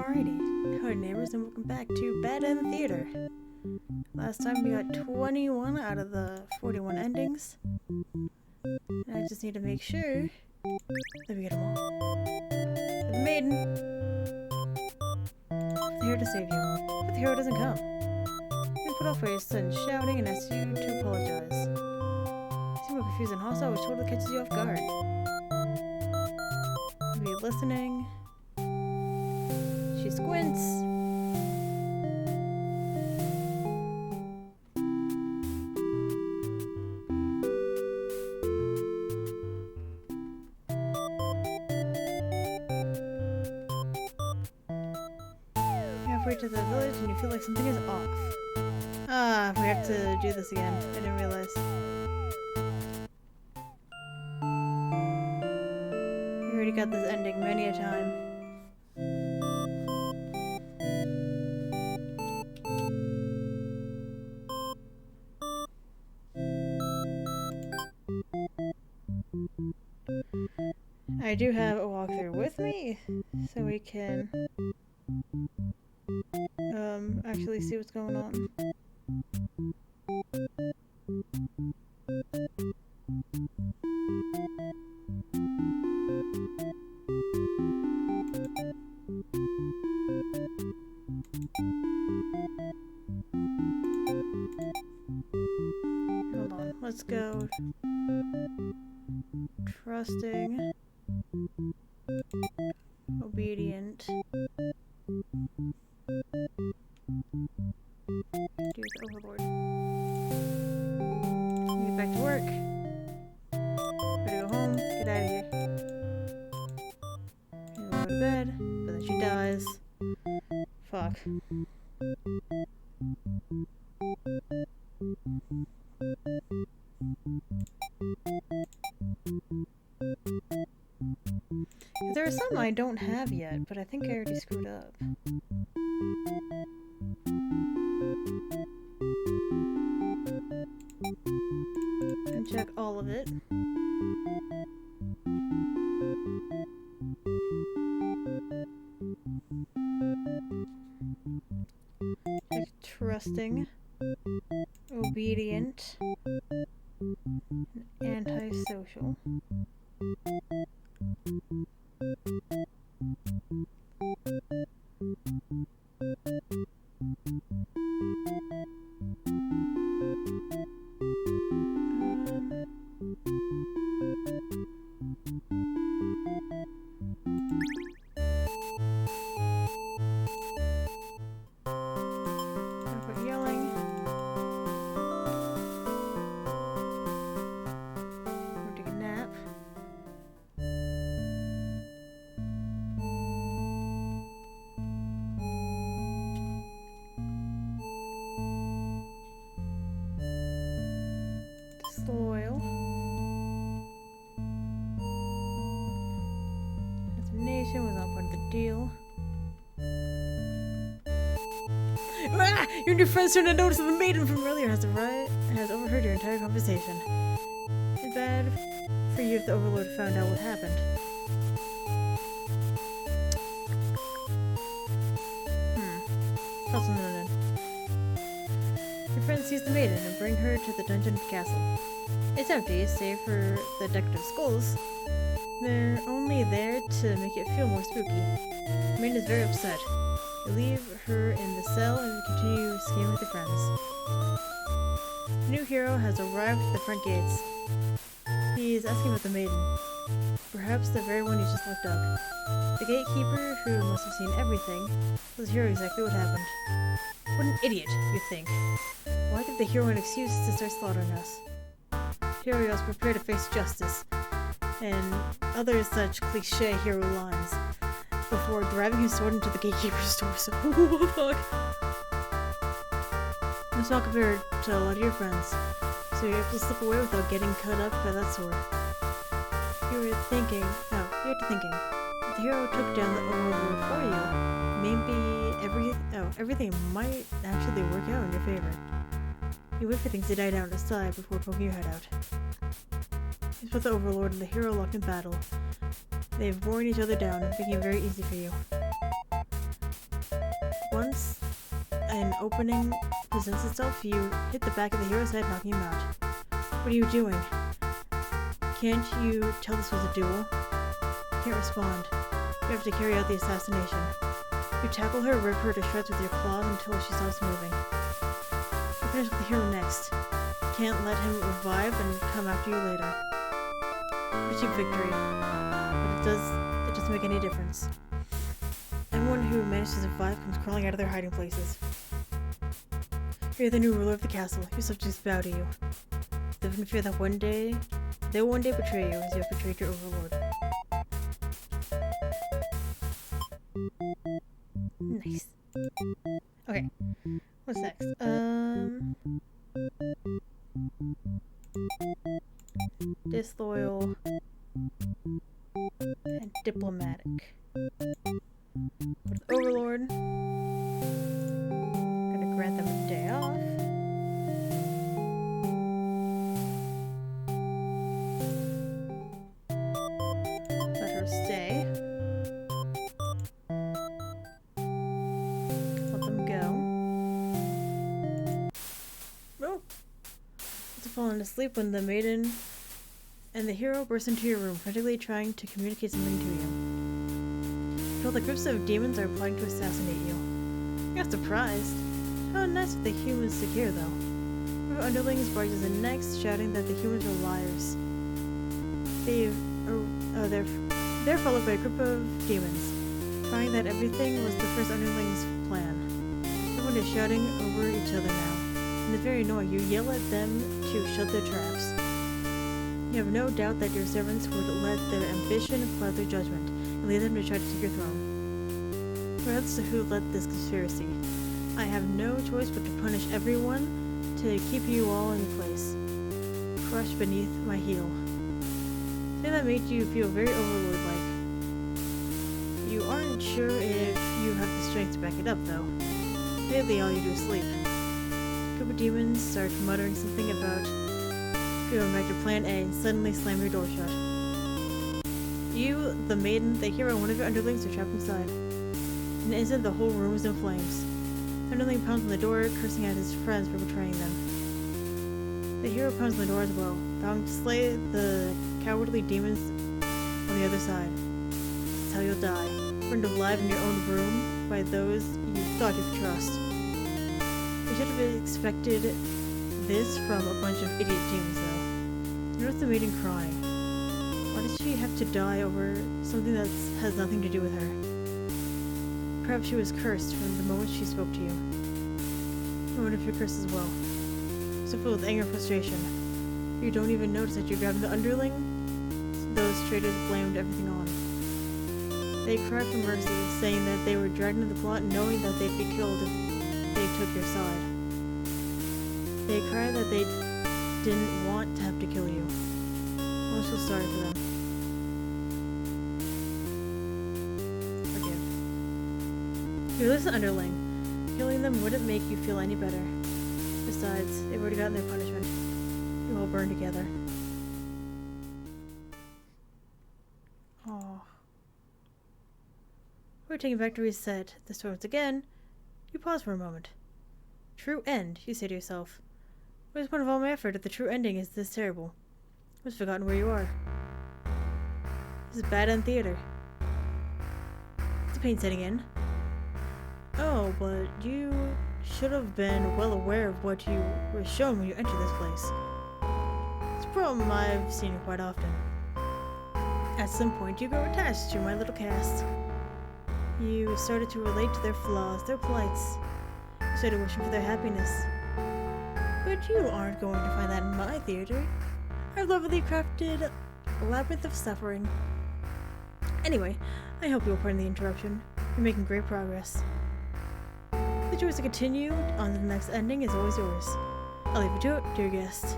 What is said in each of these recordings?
Alrighty, howdy neighbors, and welcome back to Bad in the Theater. Last time we got 21 out of the 41 endings. And I just need to make sure that we get them all. The maiden, I'm here to save you, but the hero doesn't come. We put off by your son shouting and asked you to apologize. You seem more confused and hostile, which totally catches you off guard. Are you listening? She squints. Halfway to the village and you feel like something is off. Ah, we have to do this again. I didn't realize. We already got this ending many a time. I do have a walkthrough with me, so we can actually see what's going on. Hold on, let's go. Trusting. Obedient. Do with Overlord. Get back to work. Better go home. Get out of here. And go to bed. But then she dies. Fuck. There are some I don't have yet, but I think I already screwed up. And check all of it. Check trusting, obedient, and antisocial. Quit yelling. We'll take a nap. Disloyal. Resignation was not part of the deal. Ah! Your new friend started to notice that the maiden from earlier has overheard your entire conversation. It's bad for you if the Overlord found out what happened. Toss another in. Your friend sees the maiden and bring her to the dungeon castle. It's empty, save for the decorative skulls. They're only there to make it feel more spooky. The maiden is very upset. You leave her in the cell and continue skiing with your friends. The new hero has arrived at the front gates. He is asking about the maiden. Perhaps the very one you just looked up. The gatekeeper, who must have seen everything, tells the hero exactly what happened. What an idiot, you think. Why give the hero an excuse to start slaughtering us? Hero yells, prepare to face justice, and other such cliche hero lines, before driving his sword into the gatekeeper's torso. Fuck. It's not compared to a lot of your friends, so you have to slip away without getting cut up by that sword. You have to thinking, if the hero took down the Overlord for you, maybe everything might actually work out in your favor. You wait for things to die down to side before poking your head out. He's put the Overlord and the hero locked in battle. They've worn each other down, making it very easy for you. an opening presents itself, you hit the back of the hero's head, knocking him out. What are you doing? Can't you tell this was a duel? Can't respond. You have to carry out the assassination. You tackle her, rip her to shreds with your claws until she stops moving. You finish with the hero next. Can't let him revive and come after you later. You achieve victory, but it doesn't make any difference. Everyone who managed to survive comes crawling out of their hiding places. You're the new ruler of the castle. Your subjects bow to you. They can fear that they will one day betray you as you have betrayed your overlord. Nice. Okay. What's next? Disloyal and diplomatic. Overlord. Gonna grant them a day off. Let her stay. Let them go. Oh! It's fallen asleep when the maiden and the hero burst into your room, frantically trying to communicate something to you. Told that groups of demons are plotting to assassinate you. You're not surprised. How nice of the humans to hear, though. One of underlings barges in next, shouting that the humans are liars. They're followed by a group of demons, crying that everything was the first underling's plan. Everyone is shouting over each other now, and it's very annoying. You yell at them to shut their traps. You have no doubt that your servants would let their ambition cloud their judgment, and lead them to try to take your throne. Perhaps who led this conspiracy? I have no choice but to punish everyone to keep you all in place, crushed beneath my heel. Say that made you feel very overlord-like. You aren't sure if you have the strength to back it up, though. Lately, all you do is sleep. A group of demons start muttering something about going back to Plan A and suddenly slam your door shut. You, the maiden, the hero, and one of your underlings are trapped inside. In an instant, the whole room is in flames. The underling pounds on the door, cursing at his friends for betraying them. The hero pounds on the door as well, vowing to slay the cowardly demons on the other side. This is how you'll die, burned alive in your own room by those you thought you could trust. You should have expected this from a bunch of idiot demons, though. Notice the maiden crying. Why does she have to die over something that has nothing to do with her? Perhaps she was cursed from the moment she spoke to you. I wonder if you're cursed as well. So filled with anger and frustration. You don't even notice that you're grabbing the underling those traitors blamed everything on. They cried for mercy, saying that they were dragged into the plot knowing that they'd be killed if they took your side. They cried that they didn't want to have to kill you. I'm so sorry for them. Forgive. You listen, underling. Killing them wouldn't make you feel any better. Besides, they've already gotten their punishment. You all burn together. Aww. We're taking back to reset. This time once again, you pause for a moment. True end, you say to yourself. What is the point of all my effort if the true ending is this terrible? I've forgotten where you are. This is bad end theater. It's the pain setting in. Oh, but you should have been well aware of what you were shown when you entered this place. It's a problem I've seen quite often. At some point, you grow attached to my little cast. You started to relate to their flaws, their plights. You started wishing for their happiness. But you aren't going to find that in my theater. Our lovely crafted labyrinth of suffering. Anyway, I hope you'll pardon the interruption. You're making great progress. The choice to continue on to the next ending is always yours. I'll leave it to it, dear guest.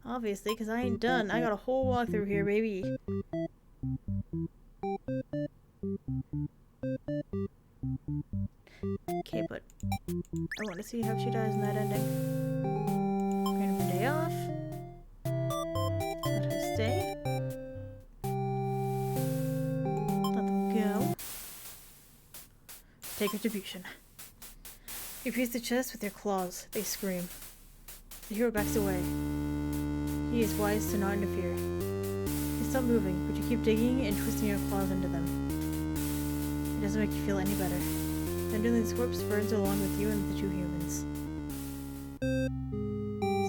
Obviously, because I ain't done. I got a whole walkthrough here, baby. Okay, but I want to see how she dies in that ending. Grant her a day off. Let her stay. Let them go. Take retribution. You pierce the chest with your claws. They scream. The hero backs away. He is wise to not interfere. You stop moving, but you keep digging and twisting your claws into them. It doesn't make you feel any better. Dunderlin's corpse burns along with you and the two humans.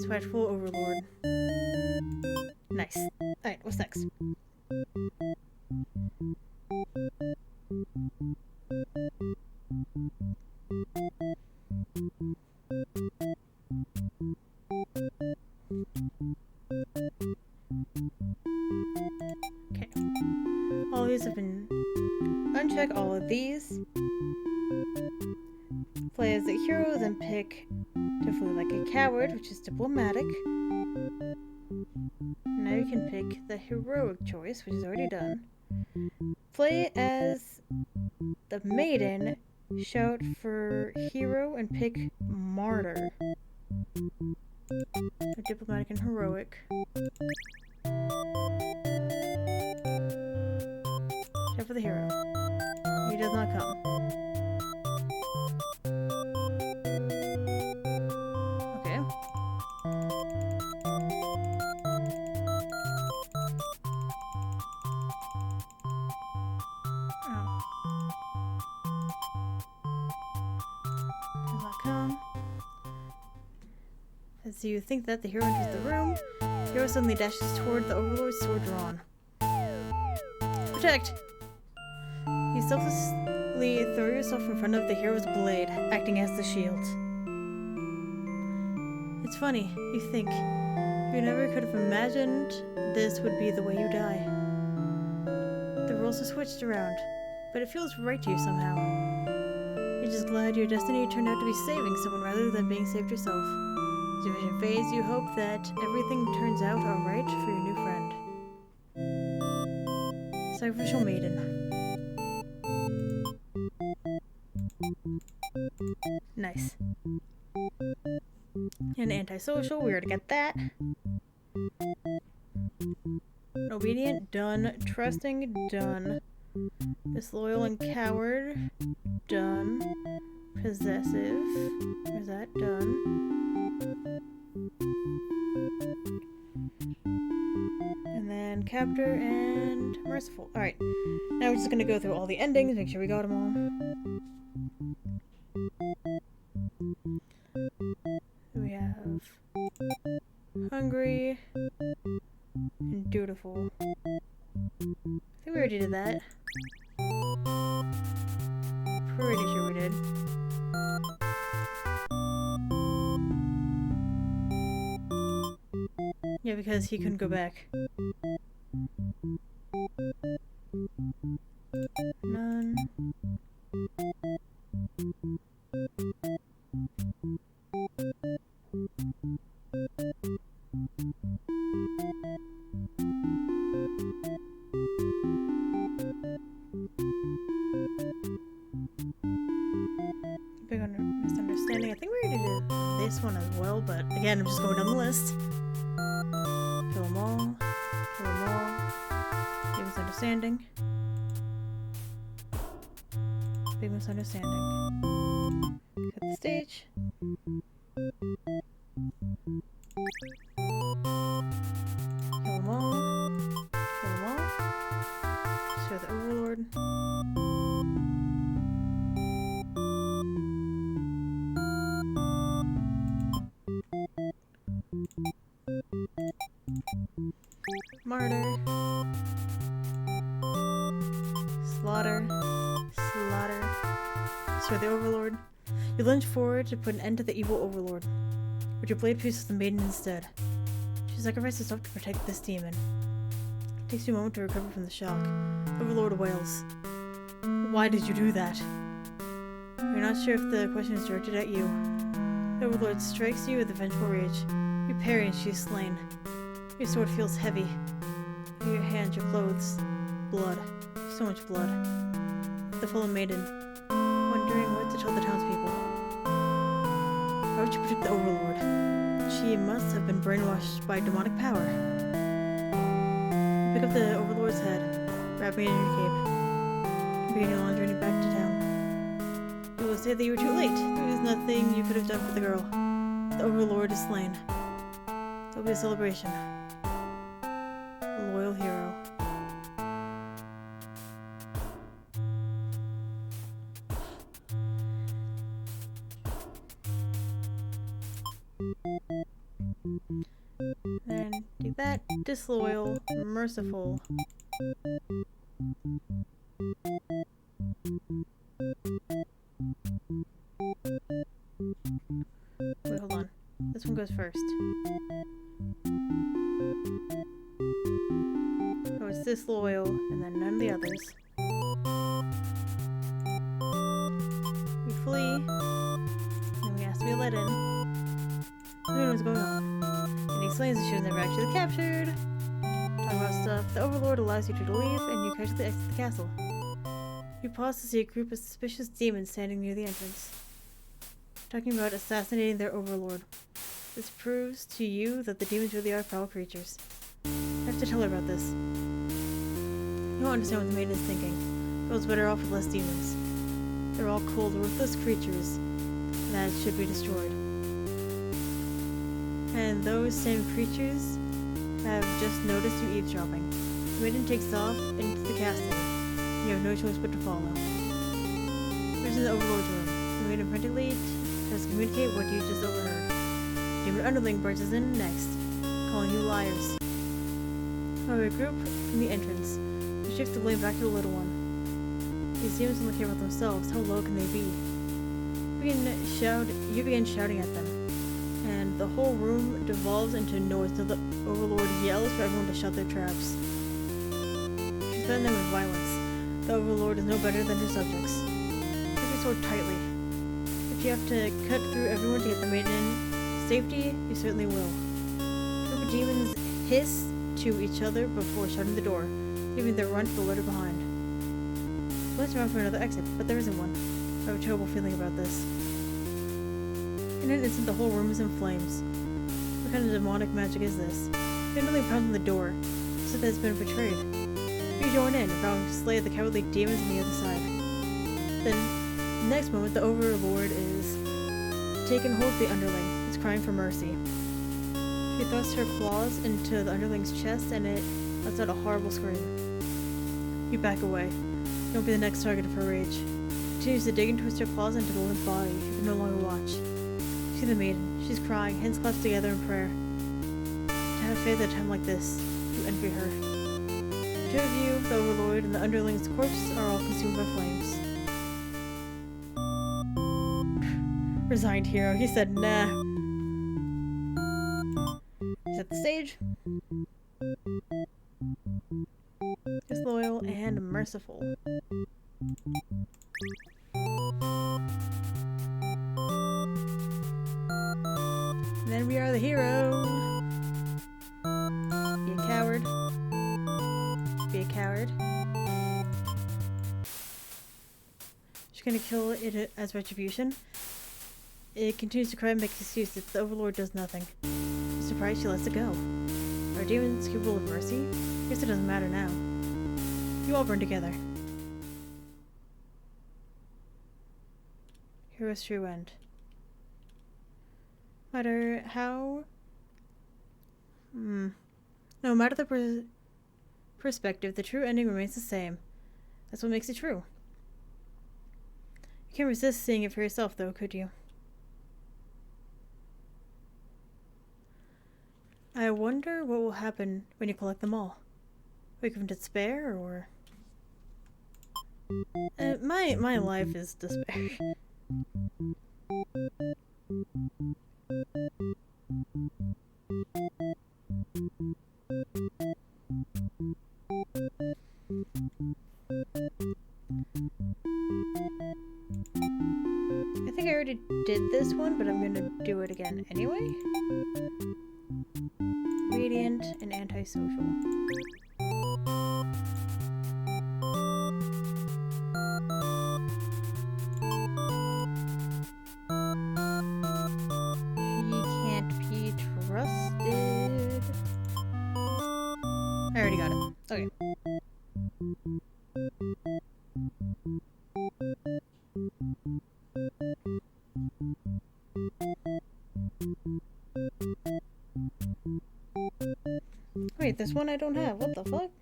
Spiteful Overlord. Nice. Alright, what's next? Okay. All of these have been... Uncheck all of these. Play as a hero, then pick definitely like a coward, which is diplomatic. Now you can pick the heroic choice, which is already done. Play as the maiden, shout for hero, and pick martyr. So diplomatic and heroic. Shout for the hero. He does not come. Okay. Oh. Does not come. As you think that, the hero enters the room. The hero suddenly dashes toward the Overlord's sword drawn. Protect! You selflessly throw yourself in front of the hero's blade, acting as the shield. It's funny, you think. You never could have imagined this would be the way you die. The roles are switched around, but it feels right to you somehow. You're just glad your destiny turned out to be saving someone rather than being saved yourself. As your vision fades, you hope that everything turns out alright for your new friend. Sacrificial Maiden. Nice. And antisocial, we already got that. Obedient, done. Trusting, done. Disloyal and coward, done. Possessive, where's that? Done. And then captor and merciful. Alright, now we're just gonna go through all the endings, make sure we got them all. We have hungry and dutiful. I think we already did that. Pretty sure we did. Yeah, because he couldn't go back. None. Big misunderstanding. I think we already did this one as well, but again, I'm just going down the list. Kill them all. Kill them all. Big misunderstanding. Big misunderstanding. Cut the stage. Kill them all. Kill them all. Show the Overlord. Martyr. Slaughter. Slaughter. Destroy the Overlord. You lunge forward to put an end to the evil Overlord, but your blade pierces the maiden instead. She sacrificed herself to protect this demon. It takes you a moment to recover from the shock. The Overlord wails. Why did you do that? You're not sure if the question is directed at you. The Overlord strikes you with a vengeful rage. You parry and she is slain. Your sword feels heavy. In your hands, your clothes. Blood. So much blood. The fallen maiden, wondering what to tell the townspeople. Why would you protect the Overlord? She must have been brainwashed by demonic power. You pick up the Overlord's head, wrapping it in your cape, and begin your long journey back to town. You will to say that you were too late. There is nothing you could have done for the girl. The Overlord is slain. There'll be a celebration. A loyal hero. Then do that. Disloyal. Merciful. Wait, hold on. This one goes first. Oh, it's disloyal, and then none of the others. We flee. And we ask to be let in. Who knows what's going on? And he explains that she was never actually captured. Talk about stuff. The Overlord allows you to leave, and you casually exit the castle. You pause to see a group of suspicious demons standing near the entrance, talking about assassinating their Overlord. This proves to you that the demons really are foul creatures. I have to tell her about this. You won't understand what the maiden is thinking. The world's better off with less demons. They're all cold, worthless creatures that should be destroyed. And those same creatures have just noticed you eavesdropping. The maiden takes off into the castle. You have no choice but to follow. There's in the Overlord's room. The maiden frantically tries to communicate what you just overheard. The demon underling barges in next, calling you liars. However, a group from the entrance who shifts the blame back to the little one. These demons only care about themselves. How low can they be? You begin shouting at them, and the whole room devolves into noise until the Overlord yells for everyone to shut their traps. She threatens them with violence. The Overlord is no better than her subjects. Grip your sword tightly. If you have to cut through everyone to get the maiden in safety, you certainly will. A group of demons hiss to each other before shutting the door, leaving their run to the litter behind. Let's run for another exit, but there isn't one. I have a terrible feeling about this. In an instant, the whole room is in flames. What kind of demonic magic is this? The underling pounds on the door, so that it's been betrayed. You join in, vowing to slay the cowardly demons on the other side. Then, the next moment, the Overlord is taken hold of the underling. It's crying for mercy. She thrusts her claws into the underling's chest, and it lets out a horrible scream. You back away. Don't be the next target of her rage. She continues to dig and twist her claws into the limp body. You can no longer watch. See the maiden. She's crying, hands clasped together in prayer. To have faith at a time like this, you envy her. The two of you, the Overlord and the underling's corpse, are all consumed by flames. Resigned hero. He said, nah. He's at the stage. Disloyal and merciful. And then we are the hero. Be a coward. Be a coward. She's gonna kill it as retribution. It continues to cry and make excuses. The Overlord does nothing. She's surprised she lets it go. Are demons capable of mercy? Guess it doesn't matter now. You all burn together. Hero's true end. Matter how... No matter the perspective, the true ending remains the same. That's what makes it true. You can't resist seeing it for yourself, though, could you? I wonder what will happen when you collect them all. Wake up in despair, or... my life is despair. I think I already did this one, but I'm gonna do it again anyway. Radiant and antisocial. He can't be trusted. I already got it. Okay. Wait, there's one I don't have. What the fuck?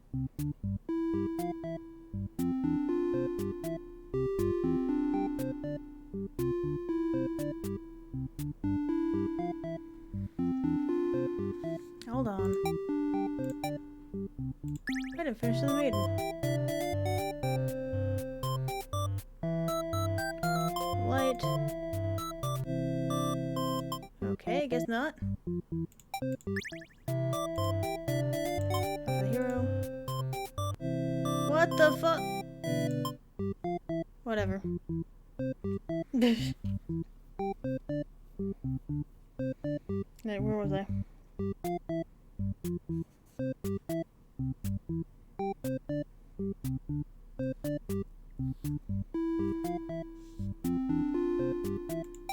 Hold on. I didn't finish the maiden. Light. Okay, guess not. The hero. What the fuck? Whatever. Wait, where was I?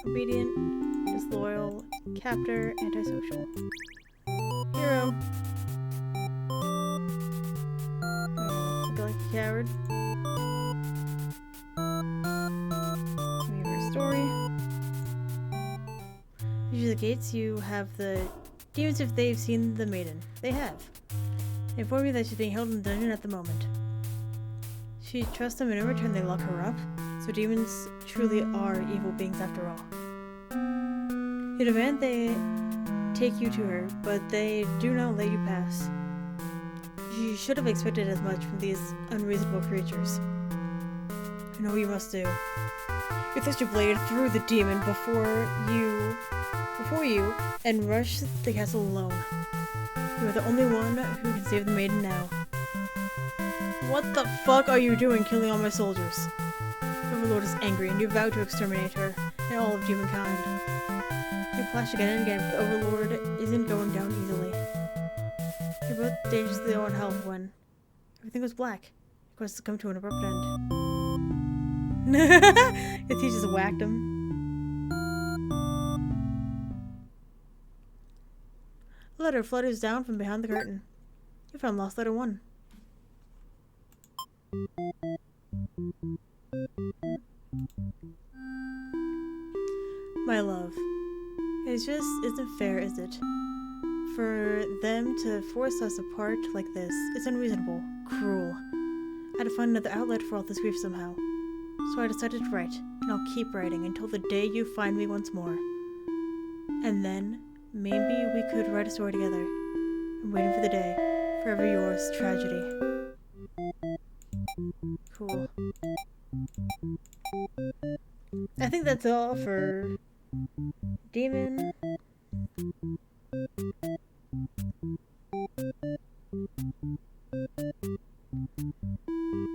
Obedient, disloyal, captor, antisocial. Hero. Look like a coward. Your story. Usually the gates, you have the demons if they've seen the maiden. They have. They inform you that she's being held in the dungeon at the moment. She trusts them and in return they lock her up, so demons truly are evil beings after all. You demand they take you to her, but they do not let you pass. You should have expected as much from these unreasonable creatures. I know what you must do. You thrust your blade through the demon before you and rush the castle alone. You are the only one who can save the maiden now. What the fuck are you doing killing all my soldiers? The Overlord is angry and you vow to exterminate her and all of humankind. You flash again and again, but the Overlord isn't going down easily. You're both dangerously low on health when everything was black. Of course, it's come to an abrupt end. If he just whacked him. A letter flutters down from behind the curtain. You found lost letter 1. My love, it just isn't fair, is it? For them to force us apart like this, it's unreasonable, cruel. I had to find another outlet for all this grief somehow. So I decided to write, and I'll keep writing until the day you find me once more. And then, maybe we could write a story together. I'm waiting for the day. Forever yours, Tragedy. Cool. I think that's all for Demon.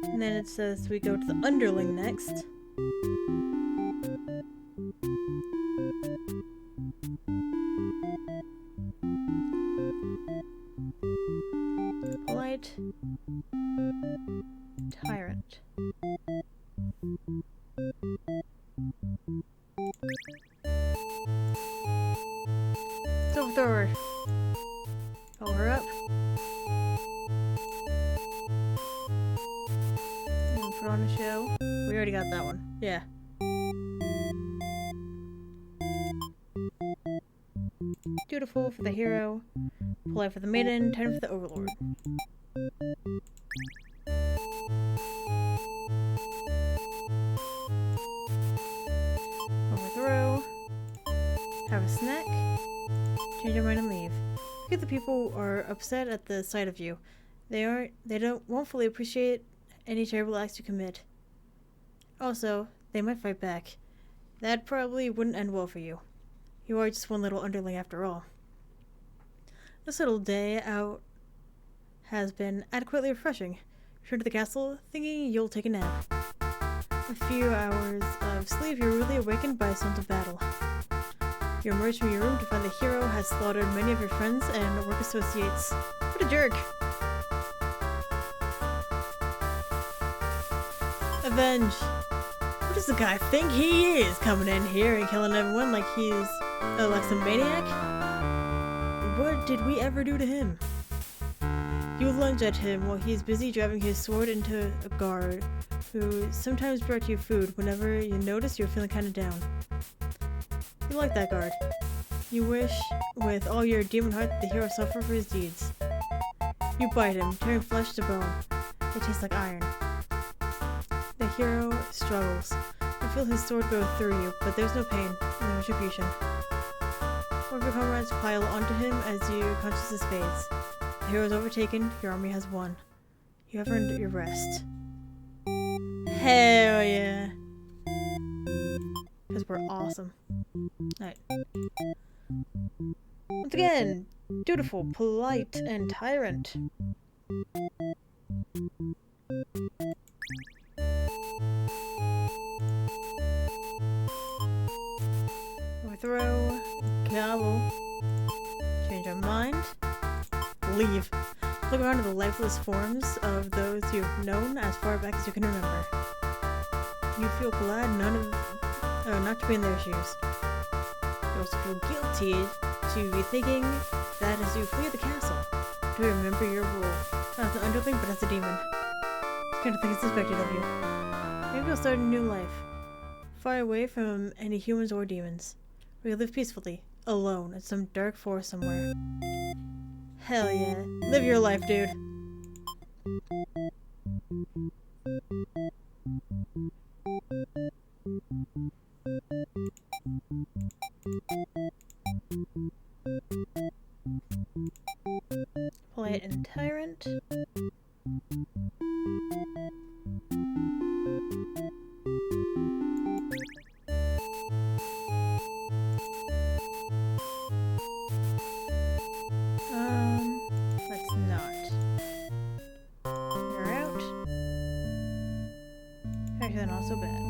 And then it says we go to the underling next. Polite. Tyrant. Silver thrower. Pull her up. And put on a show. We already got that one. Yeah. Dutiful for the hero. Polite for the maiden. Tender for the overlord. Overthrow. Have a snack. Change your mind and leave. Look at the people who are upset at the sight of you. They won't fully appreciate any terrible acts you commit. Also, they might fight back. That probably wouldn't end well for you. You are just one little underling after all. This little day out has been adequately refreshing. Return to the castle, thinking you'll take a nap. A few hours of sleep, you're really awakened by sounds of battle. You emerge from your room to find the hero has slaughtered many of your friends and work associates. What a jerk! Avenge! What does the guy think he is, coming in here and killing everyone like he's like some maniac? What did we ever do to him? You lunge at him while he's busy driving his sword into a guard who sometimes brought you food whenever you notice you're feeling kind of down. You like that guard. You wish with all your demon heart that the hero suffer for his deeds. You bite him, tearing flesh to bone. It tastes like iron. The hero struggles. You feel his sword go through you, but there's no pain, no retribution. More of your comrades pile onto him as your consciousness fades. The hero is overtaken, your army has won. You have earned your rest. Hell yeah. Because we're awesome. Alright. Once again, dutiful, polite, and tyrant. Overthrow, gobble, change our mind, leave. Look around at the lifeless forms of those you've known as far back as you can remember. You feel glad not to be in their shoes. You also feel guilty to be thinking that as you flee the castle, to remember your role, not as an underling but as a demon. This kind of thing is expected of you. Maybe you'll start a new life, far away from any humans or demons, where you live peacefully, alone, in some dark forest somewhere. Hell yeah. Live your life, dude. Polite and tyrant. Let's not. You're out. Actually, not so bad.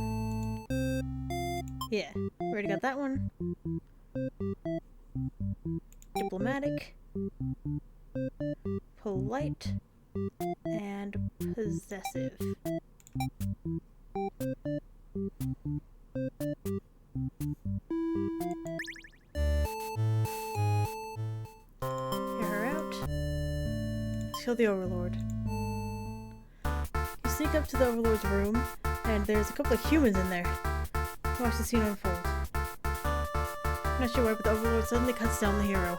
Yeah, we already got that one. Diplomatic. Polite. And possessive. Kill the Overlord. You sneak up to the Overlord's room, and there's a couple of humans in there. Watch the scene unfold. I'm not sure why, but the Overlord suddenly cuts down the hero.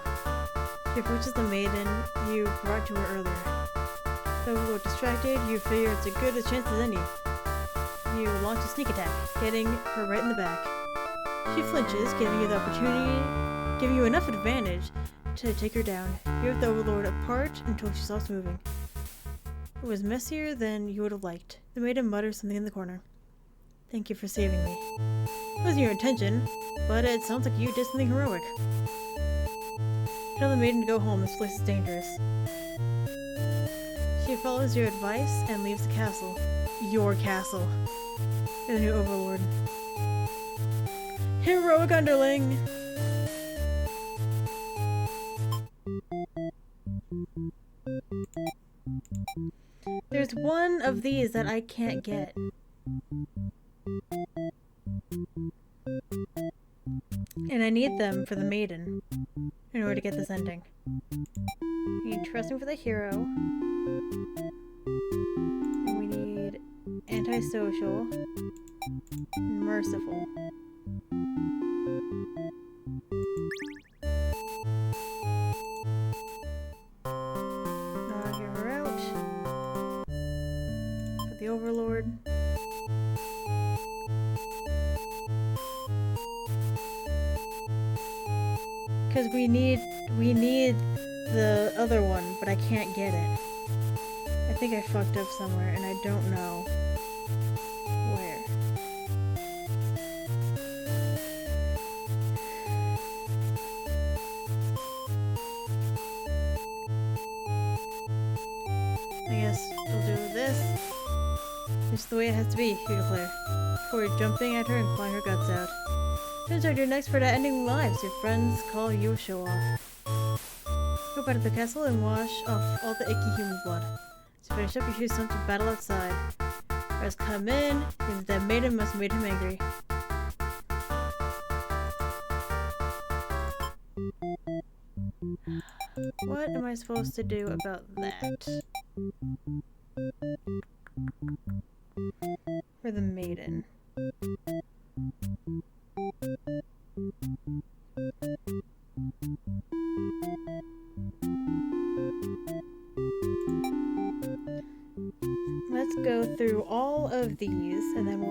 She approaches the maiden you brought to her earlier. The Overlord distracted, you figure it's as good a chance as any. You launch a sneak attack, getting her right in the back. She flinches, giving you the opportunity, giving you enough advantage to take her down. You rip the Overlord apart until she stops moving. It was messier than you would have liked. The maiden mutters something in the corner. Thank you for saving me. It wasn't your intention, but it sounds like you did something heroic. Tell the maiden to go home, this place is dangerous. She follows your advice and leaves the castle. Your castle. You're the new Overlord. Heroic underling! There's one of these that I can't get. And I need them for the maiden in order to get this ending. We need trusting for the hero. And we need antisocial and merciful. The Overlord. Because we need the other one, but I can't get it. I think I fucked up somewhere and I don't know where. I guess we'll do this. It's the way it has to be, you declare, before jumping at her and clawing her guts out. Turns out you're an expert at ending lives. Your friends call you a show-off. Go back to the castle and wash off all the icky human blood. To finish up, you choose some to battle outside. Guards come in, and the dead maiden must have made him angry. What am I supposed to do about that? For the maiden.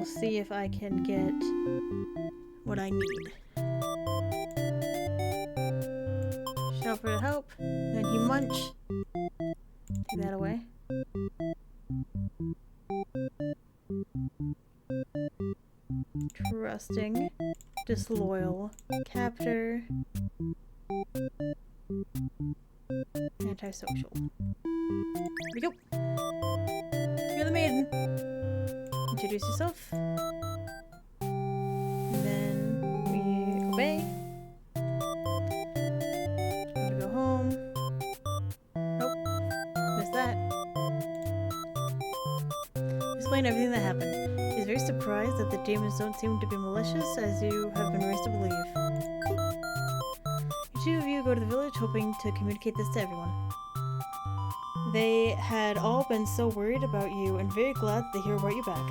will see if I can get what I need. Shout for help. Then he munch. Take that away. Trusting. Disloyal. Captor. Antisocial. Here we go. You're the maiden. Introduce yourself. And then we obey. Time to go home. Nope. Missed that. Explain everything that happened. He's very surprised that the demons don't seem to be malicious, as you have been raised to believe. The two of you go to the village hoping to communicate this to everyone. They had all been so worried about you and very glad the hero brought you back.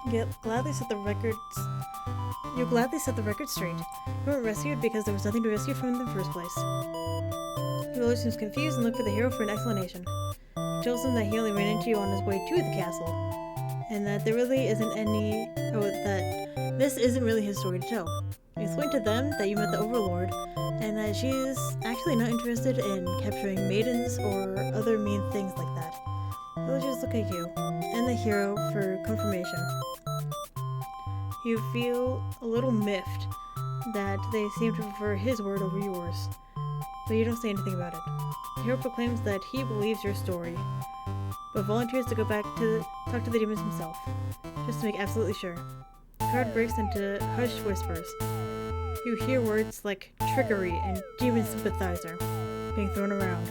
You're gladly set the record straight. You weren't rescued because there was nothing to rescue from in the first place. The village seems confused and look for the hero for an explanation. He tells them that he only ran into you on his way to the castle, and that there really isn't any... that this isn't really his story to tell. He explained to them that you met the Overlord, and that she is actually not interested in capturing maidens or other mean things like that. Villagers look at you and the hero for confirmation. You feel a little miffed that they seem to prefer his word over yours, but you don't say anything about it. The hero proclaims that he believes your story, but volunteers to go back to talk to the demons himself, just to make absolutely sure. The crowd breaks into hushed whispers. You hear words like trickery and demon sympathizer being thrown around,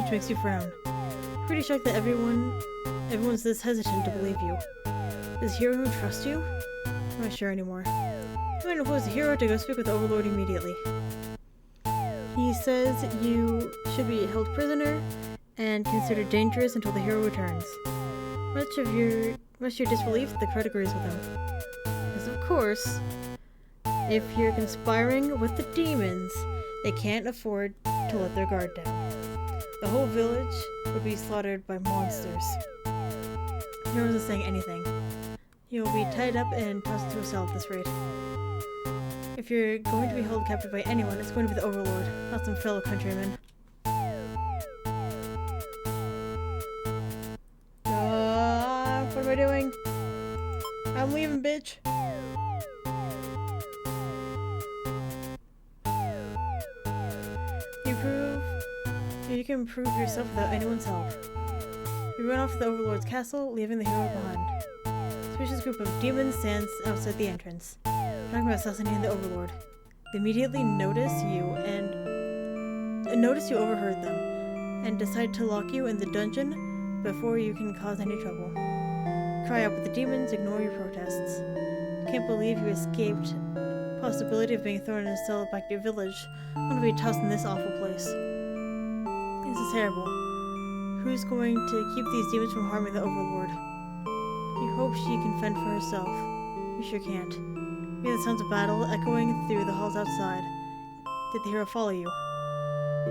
which makes you frown. You're pretty shocked that everyone's this hesitant to believe you. Does Hero trust you? I'm not sure anymore. I'm going to impose the hero to go speak with the Overlord immediately. He says you should be held prisoner and considered dangerous until the hero returns. Much to your disbelief, the crowd agrees with him. Because of course, if you're conspiring with the demons, they can't afford to let their guard down. The whole village would be slaughtered by monsters. No one isn't saying anything. You'll be tied up and tossed to a cell at this rate. If you're going to be held captive by anyone, it's going to be the Overlord, not some fellow countrymen. What am I doing? I'm leaving, bitch. You can prove yourself without anyone's help. You run off to the Overlord's castle, leaving the hero behind. A suspicious group of demons stands outside the entrance, talking about assassinating the Overlord. They immediately notice you overheard them, and decide to lock you in the dungeon before you can cause any trouble. Cry out, but the demons ignore your protests. You can't believe you escaped. Possibility of being thrown in a cell back to your village. I want to be tossed in this awful place. This is terrible. Who's going to keep these demons from harming the Overlord? You hope she can fend for herself. You sure can't. You hear the sounds of battle echoing through the halls outside. Did the hero follow you?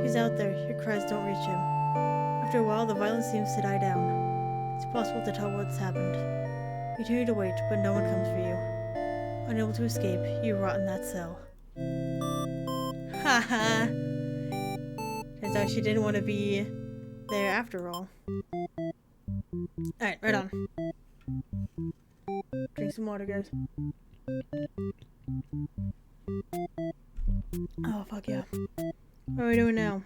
He's out there. Your cries don't reach him. After a while, the violence seems to die down. It's possible to tell what's happened. You continue to wait, but no one comes for you. Unable to escape, you rot in that cell. Haha! Turns out she didn't want to be there after all. Alright, right on. Drink some water, guys. Oh, fuck yeah. What are we doing now?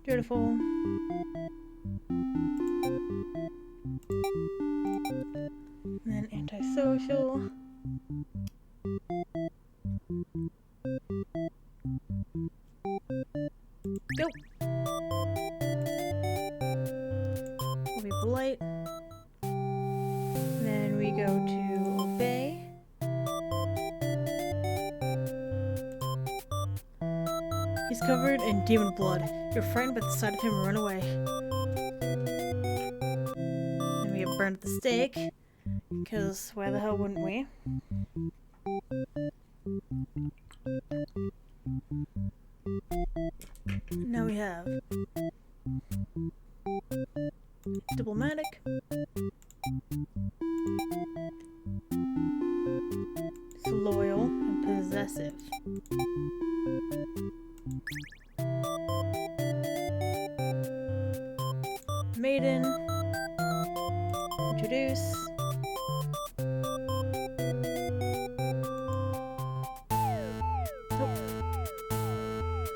Beautiful. And then antisocial. Go! We'll be polite. Then we go to obey. He's covered in demon blood. You're frightened by the sight of him and run away. Then we get burned at the stake. Because why the hell wouldn't we?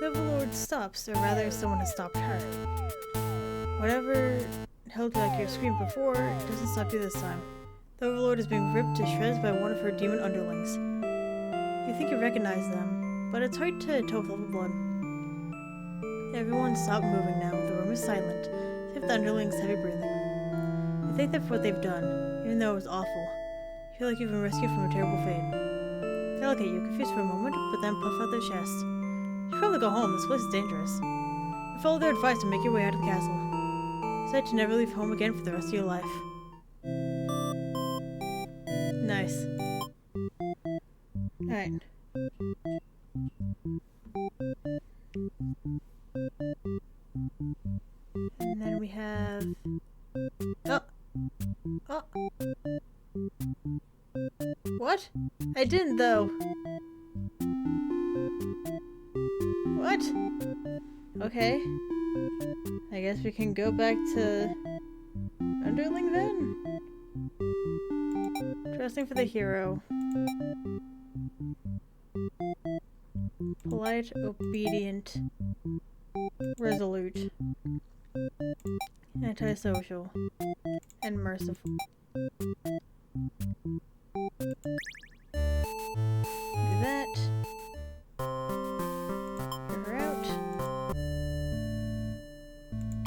The Overlord stops, or rather someone has stopped her. Whatever held back your scream before doesn't stop you this time. The Overlord is being ripped to shreds by one of her demon underlings. You think you recognize them, but it's hard to tell with level blood. Everyone stopped moving now. The room is silent, except the underlings' heavy breathing. You thank them for what they've done, even though it was awful. You feel like you've been rescued from a terrible fate. They look at you, confused for a moment, but then puff out their chest. You should probably go home. This place is dangerous. You follow their advice and make your way out of the castle. Decide to never leave home again for the rest of your life. Nice. Alright. And then we have... Oh! Oh! What? I didn't, though. What? Okay. I guess we can go back to Underling then? Trusting for the hero. Polite, obedient, resolute, antisocial, and merciful. Do that. Get her out.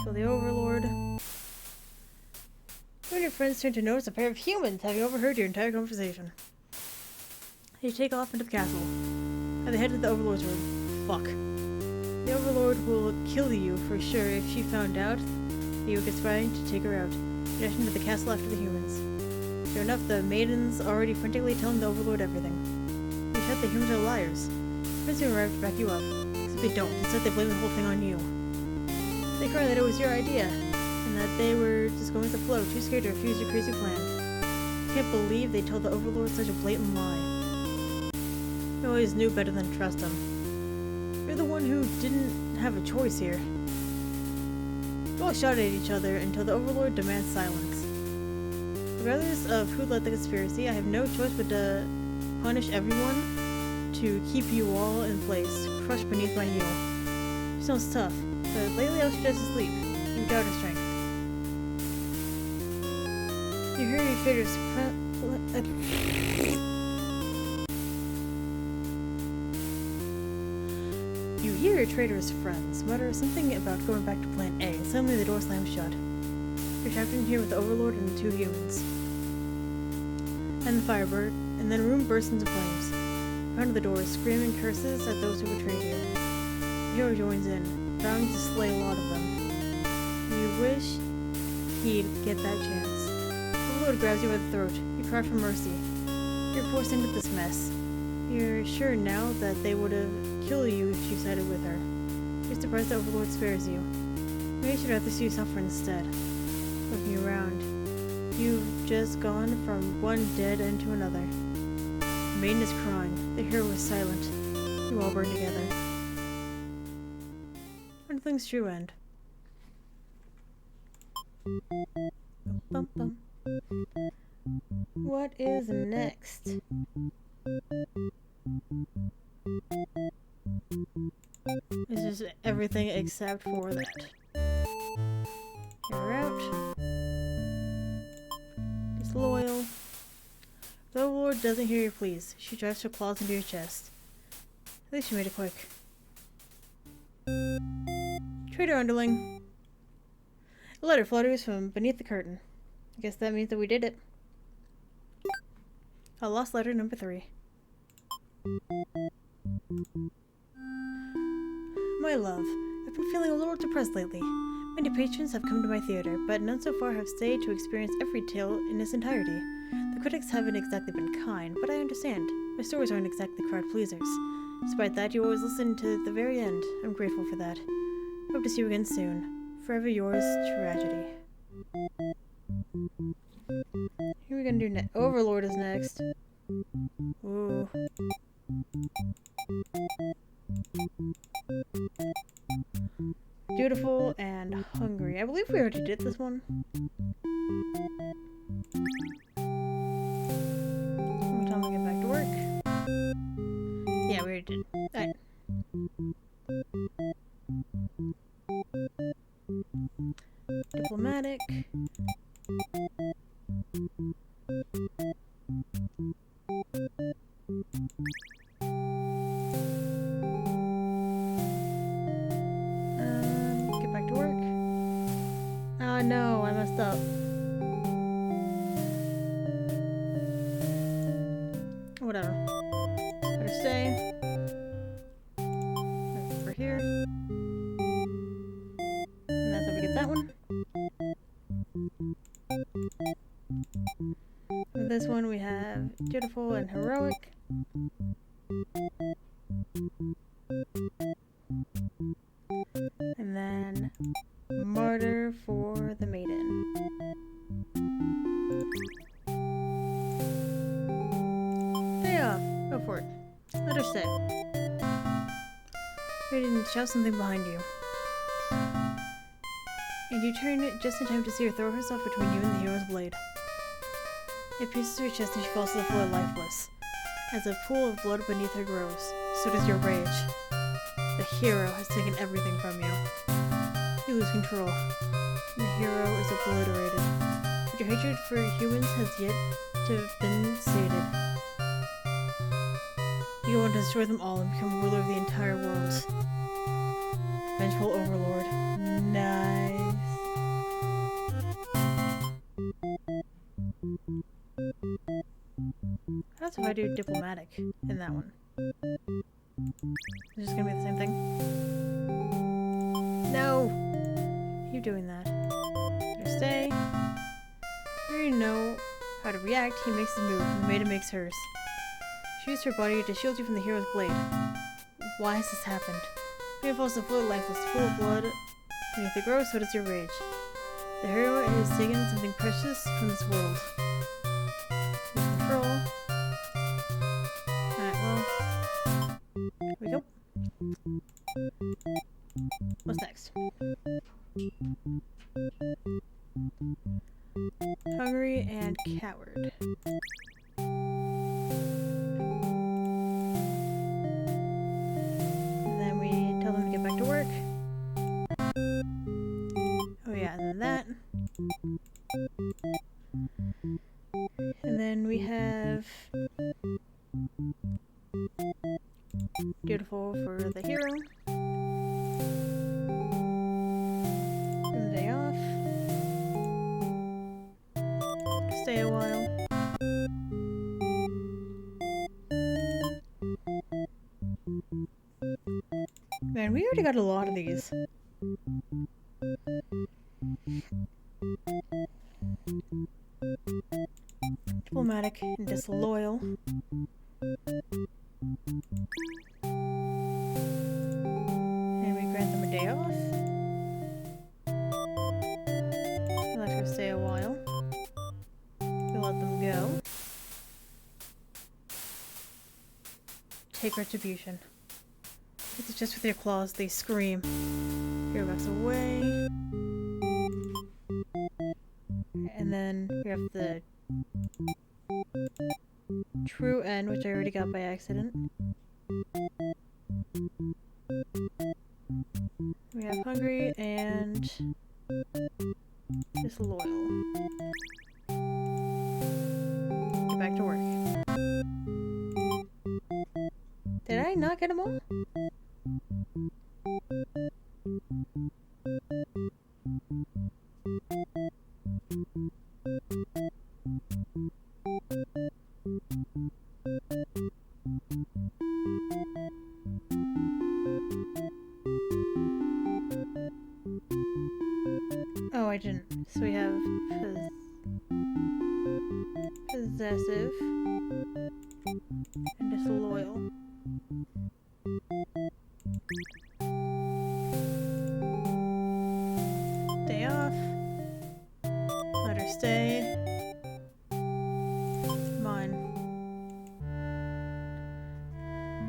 Kill the Overlord. You and your friends turn to notice a pair of humans having overheard your entire conversation. You take off into the castle. At the head of the Overlord's room. Fuck. The Overlord will kill you for sure if she found out that you were conspiring to take her out. You dash into the castle after the humans. Sure enough, the maidens are already frantically telling the Overlord everything. You shout the humans are liars. Friends will arrive to back you up. Except they don't. Instead, they blame the whole thing on you. They cry that it was your idea, and that they were just going with the flow, too scared to refuse your crazy plan. I can't believe they told the Overlord such a blatant lie. You always knew better than to trust them. You're the one who didn't have a choice here. You all shout at each other until the Overlord demands silence. Regardless of who led the conspiracy, I have no choice but to punish everyone to keep you all in place, crushed beneath my heel. She sounds tough, but lately all she does is sleep. You doubt her strength. You hear your traitor's You hear your traitorous friends mutter something about going back to Plan A, and suddenly the door slams shut. You're trapped in here with the Overlord and the two humans. And the Firebird, and then a room bursts into flames. In front of the door, screaming curses at those who betrayed you. The hero joins in, vowing to slay a lot of them. You wish he'd get that chance. The Overlord grabs you by the throat. You cry for mercy. You're forced into this mess. You're sure now that they would have killed you if you sided with her. You're surprised the Overlord spares you. Maybe she'd rather see you suffer instead. Looking around, you've just gone from one dead end to another. The maiden is crying. The hero is silent. You all burn together. Underling's true end. Bum, bum. What is next? This is everything except for that. You're out. Disloyal. The Overlord doesn't hear your pleas. She drives her claws into your chest. At least you made it quick. Traitor Underling. A letter flutters from beneath the curtain. I guess that means that we did it. A lost letter number 3. My love, I've been feeling a little depressed lately. Many patrons have come to my theater, but none so far have stayed to experience every tale in its entirety. The critics haven't exactly been kind, but I understand. My stories aren't exactly crowd pleasers. Despite that, you always listen to the very end. I'm grateful for that. Hope to see you again soon. Forever yours, Tragedy. Here we're gonna do next. Overlord is next. Ooh. Beautiful and hungry. I believe we already did this one. Time to get back to work. Yeah, we already did. Alright. diplomatic. Get back to work. Oh no, I messed up. Whatever. Better stay. Over here. And that's how we get that one. With this one we have dutiful and heroic. And then martyr for the maiden. Stay off. Go for it. Let her stay. Maiden, shout something behind you. And you turn it just in time to see her throw herself between you and the hero's blade. It pierces her chest and she falls to the floor lifeless. As a pool of blood beneath her grows, so does your rage. The hero has taken everything from you. You lose control. And the hero is obliterated. But your hatred for humans has yet to have been sated. You go on to destroy them all and become ruler of the entire world. Vengeful overlord. Nice. That's if I do diplomatic in that one. It's just gonna be the same thing. No! Keep doing that. Better stay. You know how to react. He makes his move, and the maiden makes hers. She used her body to shield you from the hero's blade. Why has this happened? Maiden falls to the floor lifeless, full of blood. Beneath the grove, so does your rage. The hero has taken something precious from this world. Lose control. Alright, well. Here we go. What's next? Hungry and coward. And then we tell them to get back to work. Oh yeah, and then that. And then we have dutiful for the hero. Give him a day off. Stay a while. Man, we already got a lot of these. Diplomatic and disloyal. And we grant them a day off. We let her stay a while. We let them go. Take retribution. It's just with their claws, they scream. Hero backs away. And then we have the true end, which I already got by accident. We have hungry and disloyal. Get back to work. Did I not get them all? Oh, I didn't. So we have possessive and disloyal. Day off. Let her stay. Mine.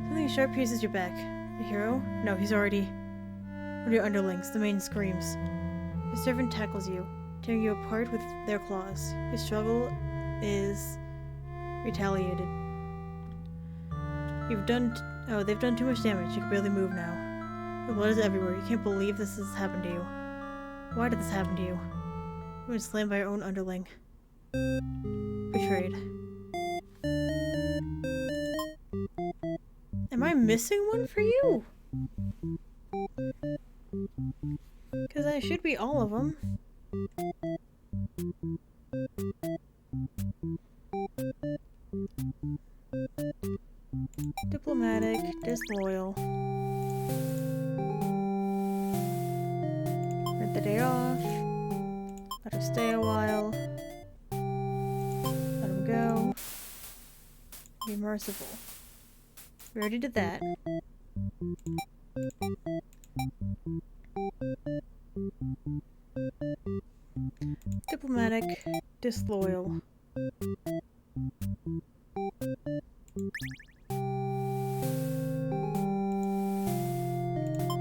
Something sharp pierces your back. The hero? No, he's already one of your underlings. The maiden screams. Your servant tackles you, tearing you apart with their claws. Your struggle is retaliated. They've done too much damage. You can barely move now. Your blood is everywhere. You can't believe this has happened to you. Why did this happen to you? He was slammed by her own underling. Betrayed. Am I missing one for you? Because I should be all of them. Diplomatic, disloyal. Rent the day off. Let her stay a while. Let him go. Be merciful. We already did that. Diplomatic, disloyal.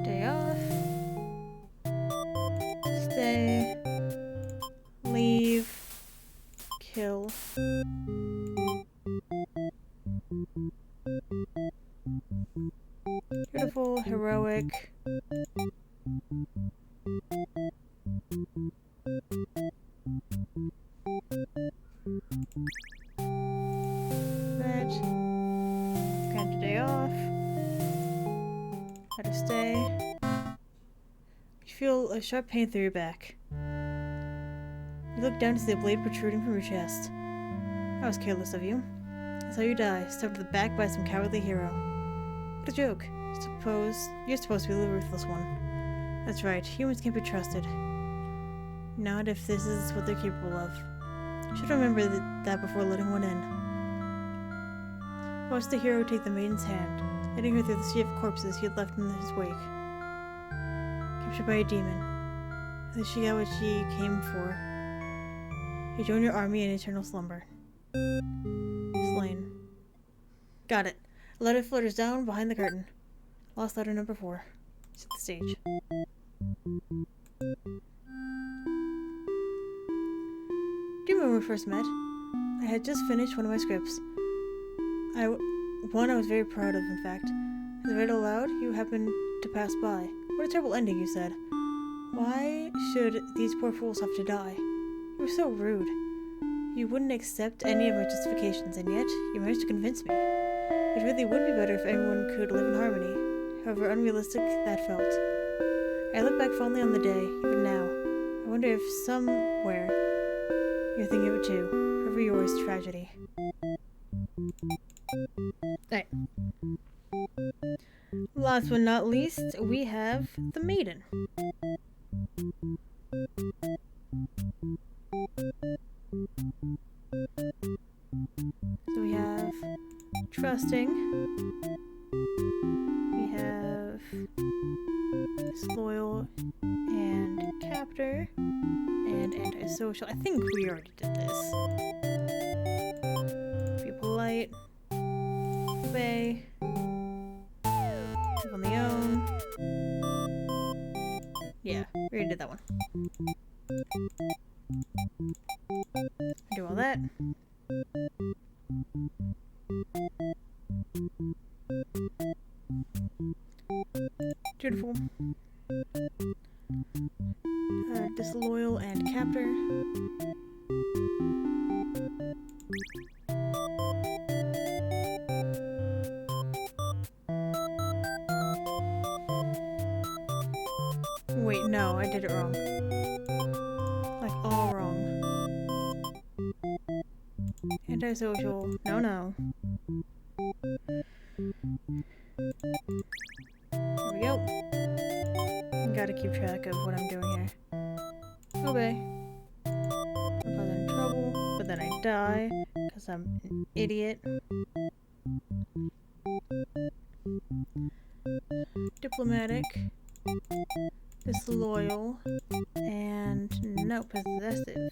Day off. Stay. Leave. Kill. Beautiful, heroic. That. Grant a day off. Let her stay. You feel a sharp pain through your back. You look down to see the blade protruding from your chest. That was careless of you. That's how you die, stabbed to the back by some cowardly hero. What a joke. You're supposed to be the ruthless one. That's right, humans can't be trusted. Not if this is what they're capable of. You should remember that before letting one in. Watch the hero take the maiden's hand, leading her through the sea of corpses he had left in his wake. Captured by a demon. At least she got what she came for. You join your army in eternal slumber. Slain. Got it. A letter flutters down behind the curtain. Lost letter number 4. Set the stage. Do you remember when we first met? I had just finished one of my scripts. One I was very proud of, in fact. As I read aloud, you happened to pass by. What a terrible ending, you said. Why should these poor fools have to die? You were so rude. You wouldn't accept any of my justifications, and yet you managed to convince me. It really would be better if everyone could live in harmony, however unrealistic that felt. I look back fondly on the day, even now. I wonder if somewhere you're thinking of it too. Forever yours, tragedy. Alright. Last but not least, we have the maiden. So we have trusting, we have disloyal and captor, and antisocial. I think we already did this. Be polite, obey, live on the own. Yeah, we already did that one. Do all that. Beautiful. Disloyal and captor. Wait, no, I did it wrong. Like, all wrong. Antisocial. No. There we go. Gotta keep track of what I'm doing here. Obey. I'm causing trouble, but then I die, because I'm an idiot. Diplomatic. Disloyal. And no, possessive.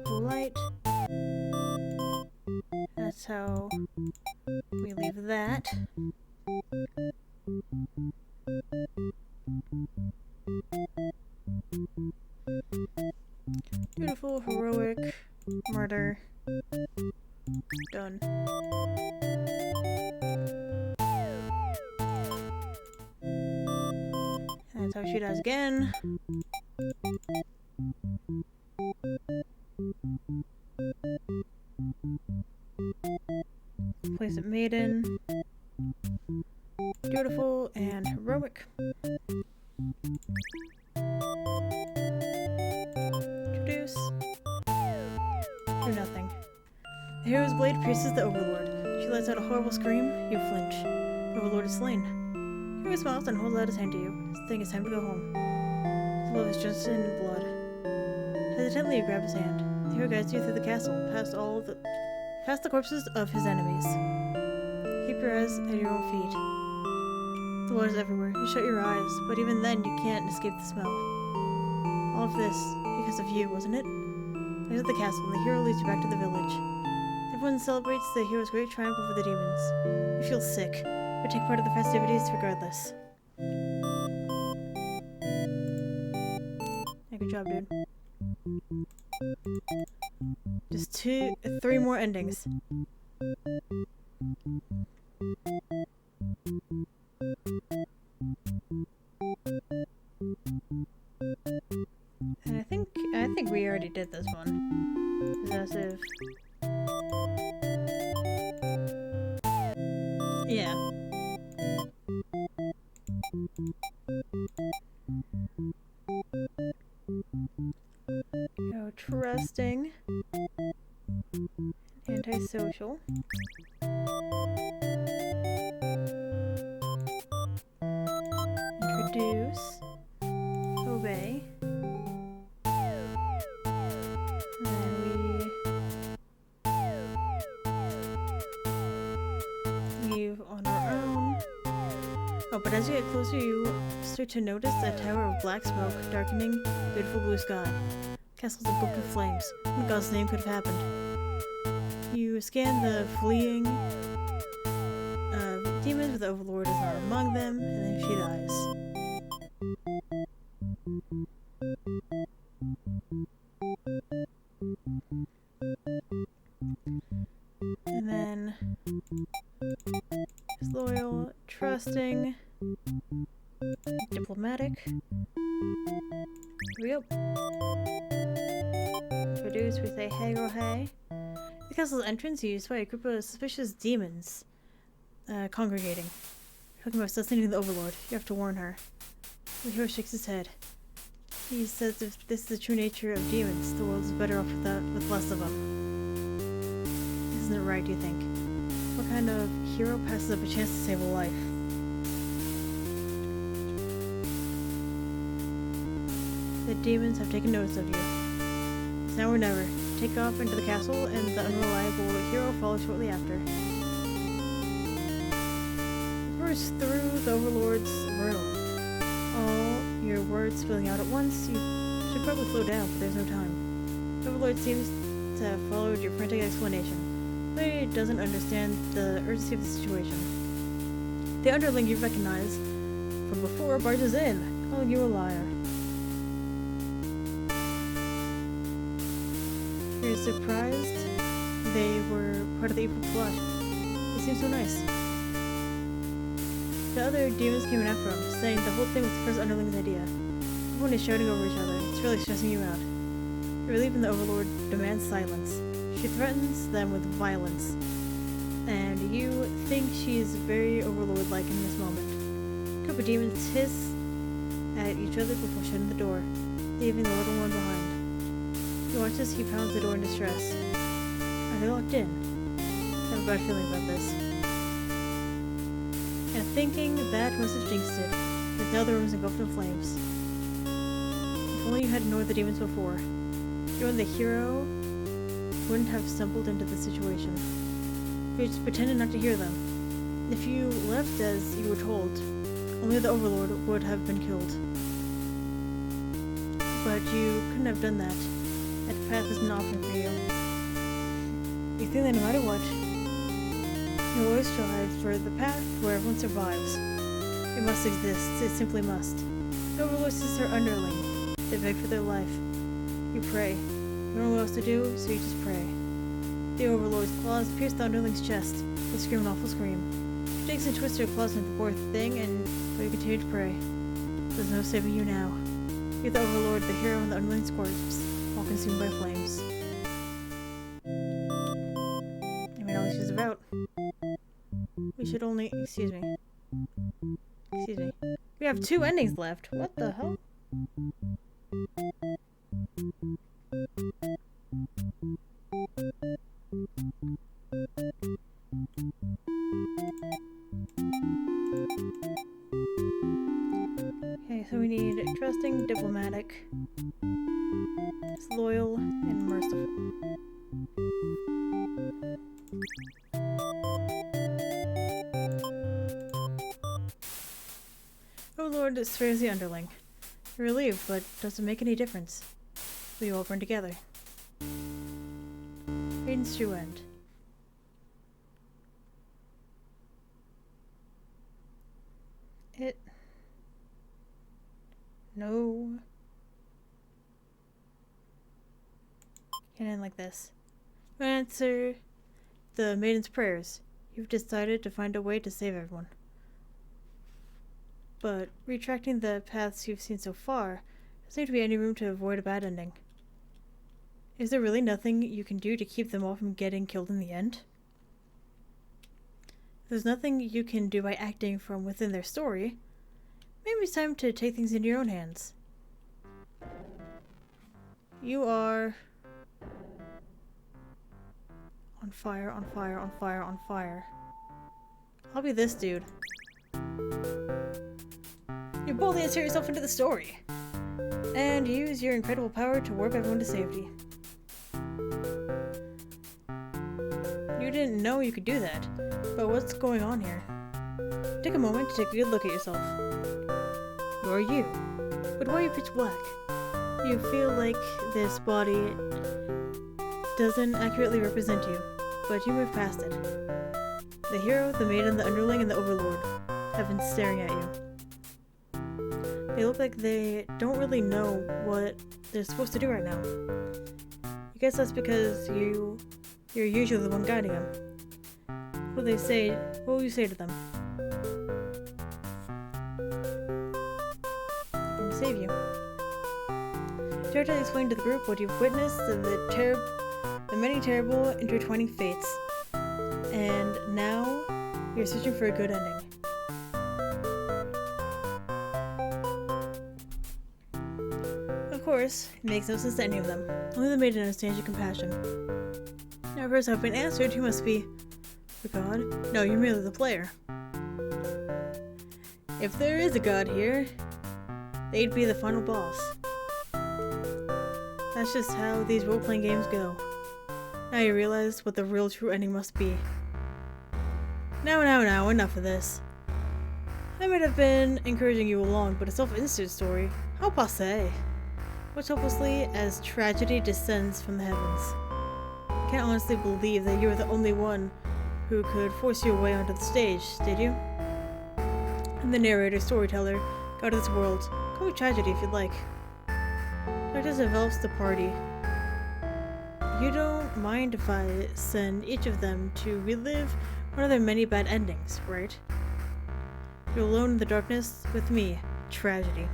Polite. That's how we leave that. Beautiful, heroic, murder. Done. That's how she dies again. Place it maiden. Beautiful and heroic. Introduce. Do nothing. The hero's blade pierces the Overlord. She lets out a horrible scream. You flinch. The Overlord is slain. The hero smiles and holds out his hand to you. Saying it's time to go home. His love is drenched in blood. Hesitantly, you grab his hand. The hero guides you through the castle, past the corpses of his enemies. Keep your eyes at your own feet. The blood is everywhere. You shut your eyes, but even then you can't escape the smell. All of this because of you, wasn't it? Exit the castle, and the hero leads you back to the village. Everyone celebrates the hero's great triumph over the demons. You feel sick, but take part of the festivities regardless. Yeah, good job, dude. Just 3 more endings. And I think we already did this one. Possessive. Yeah. Go trusting. Antisocial. Introduce. Obey. And then we leave on our own. Oh, but as you get closer, you start to notice a tower of black smoke darkening the beautiful blue sky. Castles engulfed with flames. What in God's name could have happened? You scan the fleeing demons, but the Overlord is not among them, and then she dies. And then loyal, trusting, diplomatic. Here we go. Introduce, we say hey or hey. The castle's entrance used by a group of suspicious demons congregating. Talking about assassinating the Overlord. You have to warn her. The hero shakes his head. He says if this is the true nature of demons, the world is better off with less of them. Isn't it right, do you think? What kind of hero passes up a chance to save a life? The demons have taken notice of you. It's now or never. Take off into the castle, and the unreliable hero follows shortly after. Burst through the Overlord's room. All your words spilling out at once. You should probably slow down, but there's no time. The Overlord seems to have followed your frantic explanation, but he doesn't understand the urgency of the situation. The underling you recognize from before barges in, calling you a liar. You're surprised they were part of the evil plot. They seem so nice. The other demons came in after him, saying the whole thing was the first underling's idea. Everyone is shouting over each other. It's really stressing you out. Your relief in the Overlord demands silence. She threatens them with violence. And you think she's very Overlord-like in this moment. A group of demons hiss at each other before shutting the door, leaving the little one behind. You watch as he pounds the door in distress. Are they locked in? I have a bad feeling about this. And thinking that must have jinxed it, because now the room is engulfed in flames. If only you had ignored the demons before. You and the hero wouldn't have stumbled into the situation. If you just pretended not to hear them. If you left as you were told, only the Overlord would have been killed. But you couldn't have done that. That path is an option for you. You think that no matter what, you always strive for the path where everyone survives. It must exist. It simply must. The Overlord is her underling. They beg for their life. You pray. You don't know what else to do, so you just pray. The Overlord's claws pierce the underling's chest. They scream an awful scream. She takes and twists her claws into the poor thing, but you continue to pray. The There's no saving you now. You're the Overlord, the hero, and the underling's corpse, all consumed by flames. I mean, all this is about. We should only... Excuse me. Excuse me. We have 2 endings left. What the hell? Okay, so we need trusting, diplomatic, loyal, and merciful. Overlord spares the underling. You're relieved, but doesn't make any difference. We all burn together. Maiden's true end. No. Can't end like this. To answer the maiden's prayers, you've decided to find a way to save everyone. But retracting the paths you've seen so far, there doesn't seem to be any room to avoid a bad ending. Is there really nothing you can do to keep them all from getting killed in the end? There's nothing you can do by acting from within their story. Maybe it's time to take things into your own hands. You are... on fire, on fire, on fire, on fire. I'll be this dude. You boldly insert yourself into the story. And use your incredible power to warp everyone to safety. You didn't know you could do that. But what's going on here? Take a moment to take a good look at yourself. Who are you? But why are you pitch black? You feel like this body doesn't accurately represent you, but you move past it. The hero, the maiden, the underling, and the overlord have been staring at you. They look like they don't really know what they're supposed to do right now. I guess that's because you're usually the one guiding them. What will you say to them? I'm to save you. Try to explain to the group what you've witnessed and the many terrible intertwining fates. And now you're searching for a good ending. Of course, it makes no sense to any of them. Only the maiden understands your compassion. Now, first I've been answered, you must be the god? No, you're merely the player. If there is a god here, they'd be the final boss. That's just how these role-playing games go. Now you realize what the real true ending must be. Now, enough of this. I might have been encouraging you along, but a self-insert story? How passé. Watch hopelessly as tragedy descends from the heavens. I can't honestly believe that you were the only one who could force your way onto the stage, did you? I'm the narrator, storyteller, god of this world. Call me tragedy if you'd like. Darkness envelops the party. You don't mind if I send each of them to relive one of their many bad endings, right? You're alone in the darkness with me, tragedy.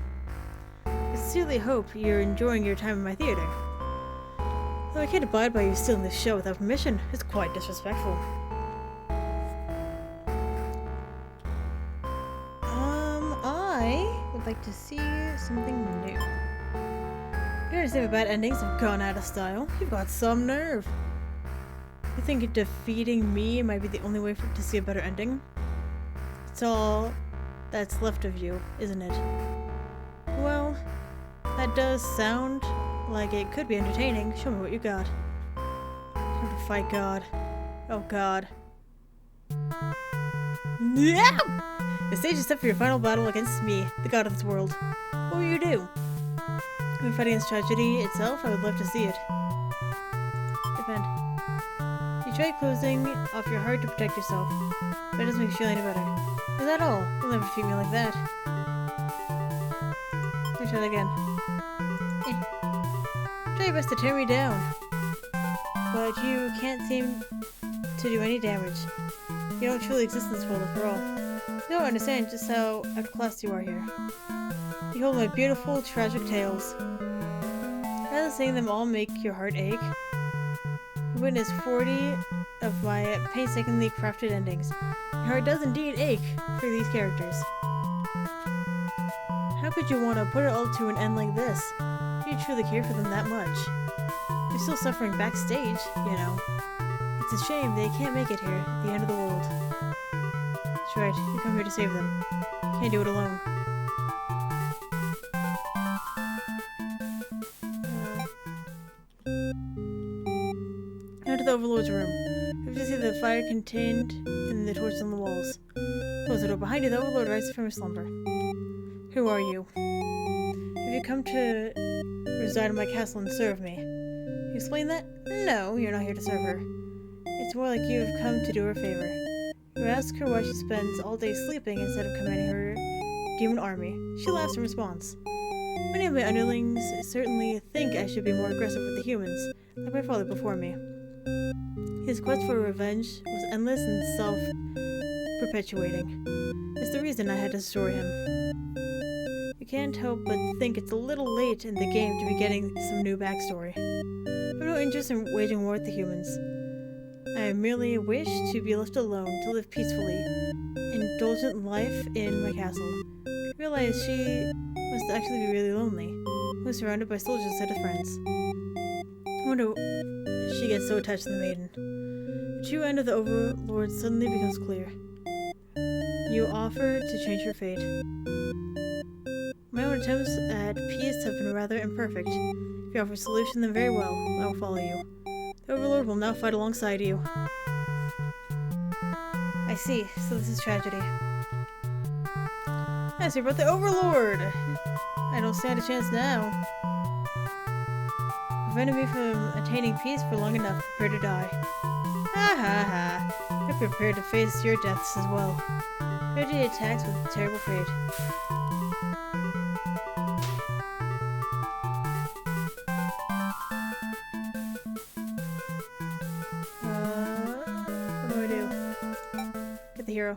I sincerely hope you're enjoying your time in my theater. Though I can't abide by you stealing this show without permission, it's quite disrespectful. I would like to see something new. You understand bad endings have gone out of style. You've got some nerve. You think defeating me might be the only way to see a better ending? It's all that's left of you, isn't it? Well, that does sound like it could be entertaining. Show me what you got. Time to fight God. Oh God. No! The stage is set for your final battle against me, the god of this world. What will you do? When fighting against tragedy itself, I would love to see it. Defend. You try closing off your heart to protect yourself, but it doesn't make you feel any better. Is that all? You'll never treat me like that. Let's try that again. Try your best to tear me down, but you can't seem to do any damage. You don't truly exist in this world after all. You don't understand just how outclassed you are here. Behold my beautiful, tragic tales. Rather than seeing them all make your heart ache, you witness 40 of my painstakingly crafted endings. Your heart does indeed ache for these characters. How could you want to put it all to an end like this? Do you truly care for them that much? They're still suffering backstage, you know. It's a shame they can't make it here at the end of the world. That's right, you come here to save them. Can't do it alone. Now to the Overlord's room. You have to see the fire contained in the torches on the walls. Close the door behind you, the Overlord rises from his slumber. Who are you? Have you come to reside in my castle and serve me? You explain that? No, you're not here to serve her. It's more like you have come to do her a favor. You ask her why she spends all day sleeping instead of commanding her demon army. She laughs in response. Many of my underlings certainly think I should be more aggressive with the humans, like my father before me. His quest for revenge was endless and self-perpetuating. It's the reason I had to destroy him. You can't help but think it's a little late in the game to be getting some new backstory. I have no interest in waging war with the humans. I merely wish to be left alone to live peacefully, indulgent life in my castle. I realized she must actually be really lonely. She was surrounded by soldiers instead of friends. I wonder she gets so attached to the maiden. The true end of the Overlord suddenly becomes clear. You offer to change her fate. My own attempts at peace have been rather imperfect. If you offer a solution, then very well, I will follow you. The Overlord will now fight alongside you. I see, so this is tragedy. I see about the Overlord! I don't stand a chance now. Prevented me from attaining peace for long enough, prepare to die. Ha ha ha. I'm prepared to face your deaths as well. Tragedy attacks with a terrible fate. What do I do? Get the hero.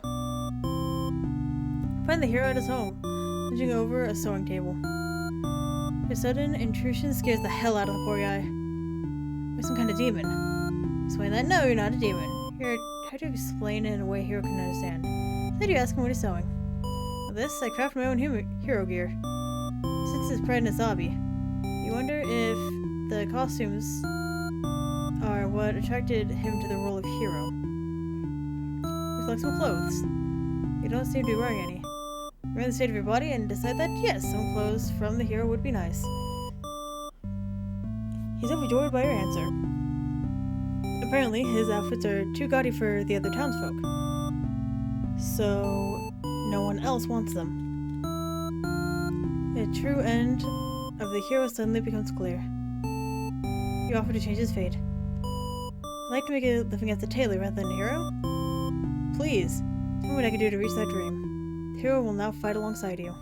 Find the hero at his home, hunching over a sewing table. Your sudden intrusion scares the hell out of the poor guy. You're some kind of demon. Explain that? No, you're not a demon. Here, how do you explain it in a way a hero can understand? Then you ask him what he's sewing. With this, I craft my own hero gear. He sets his pride in his hobby. You wonder if the costumes are what attracted him to the role of hero. He selects some clothes. You don't seem to be wearing any. You're in the state of your body and decide that, yes, some clothes from the hero would be nice. He's overjoyed by your answer. Apparently, his outfits are too gaudy for the other townsfolk, so no one else wants them. The true end of the hero suddenly becomes clear. You offer to change his fate. I'd like to make a living as a tailor rather than a hero? Please, tell me what I can do to reach that dream. The hero will now fight alongside you.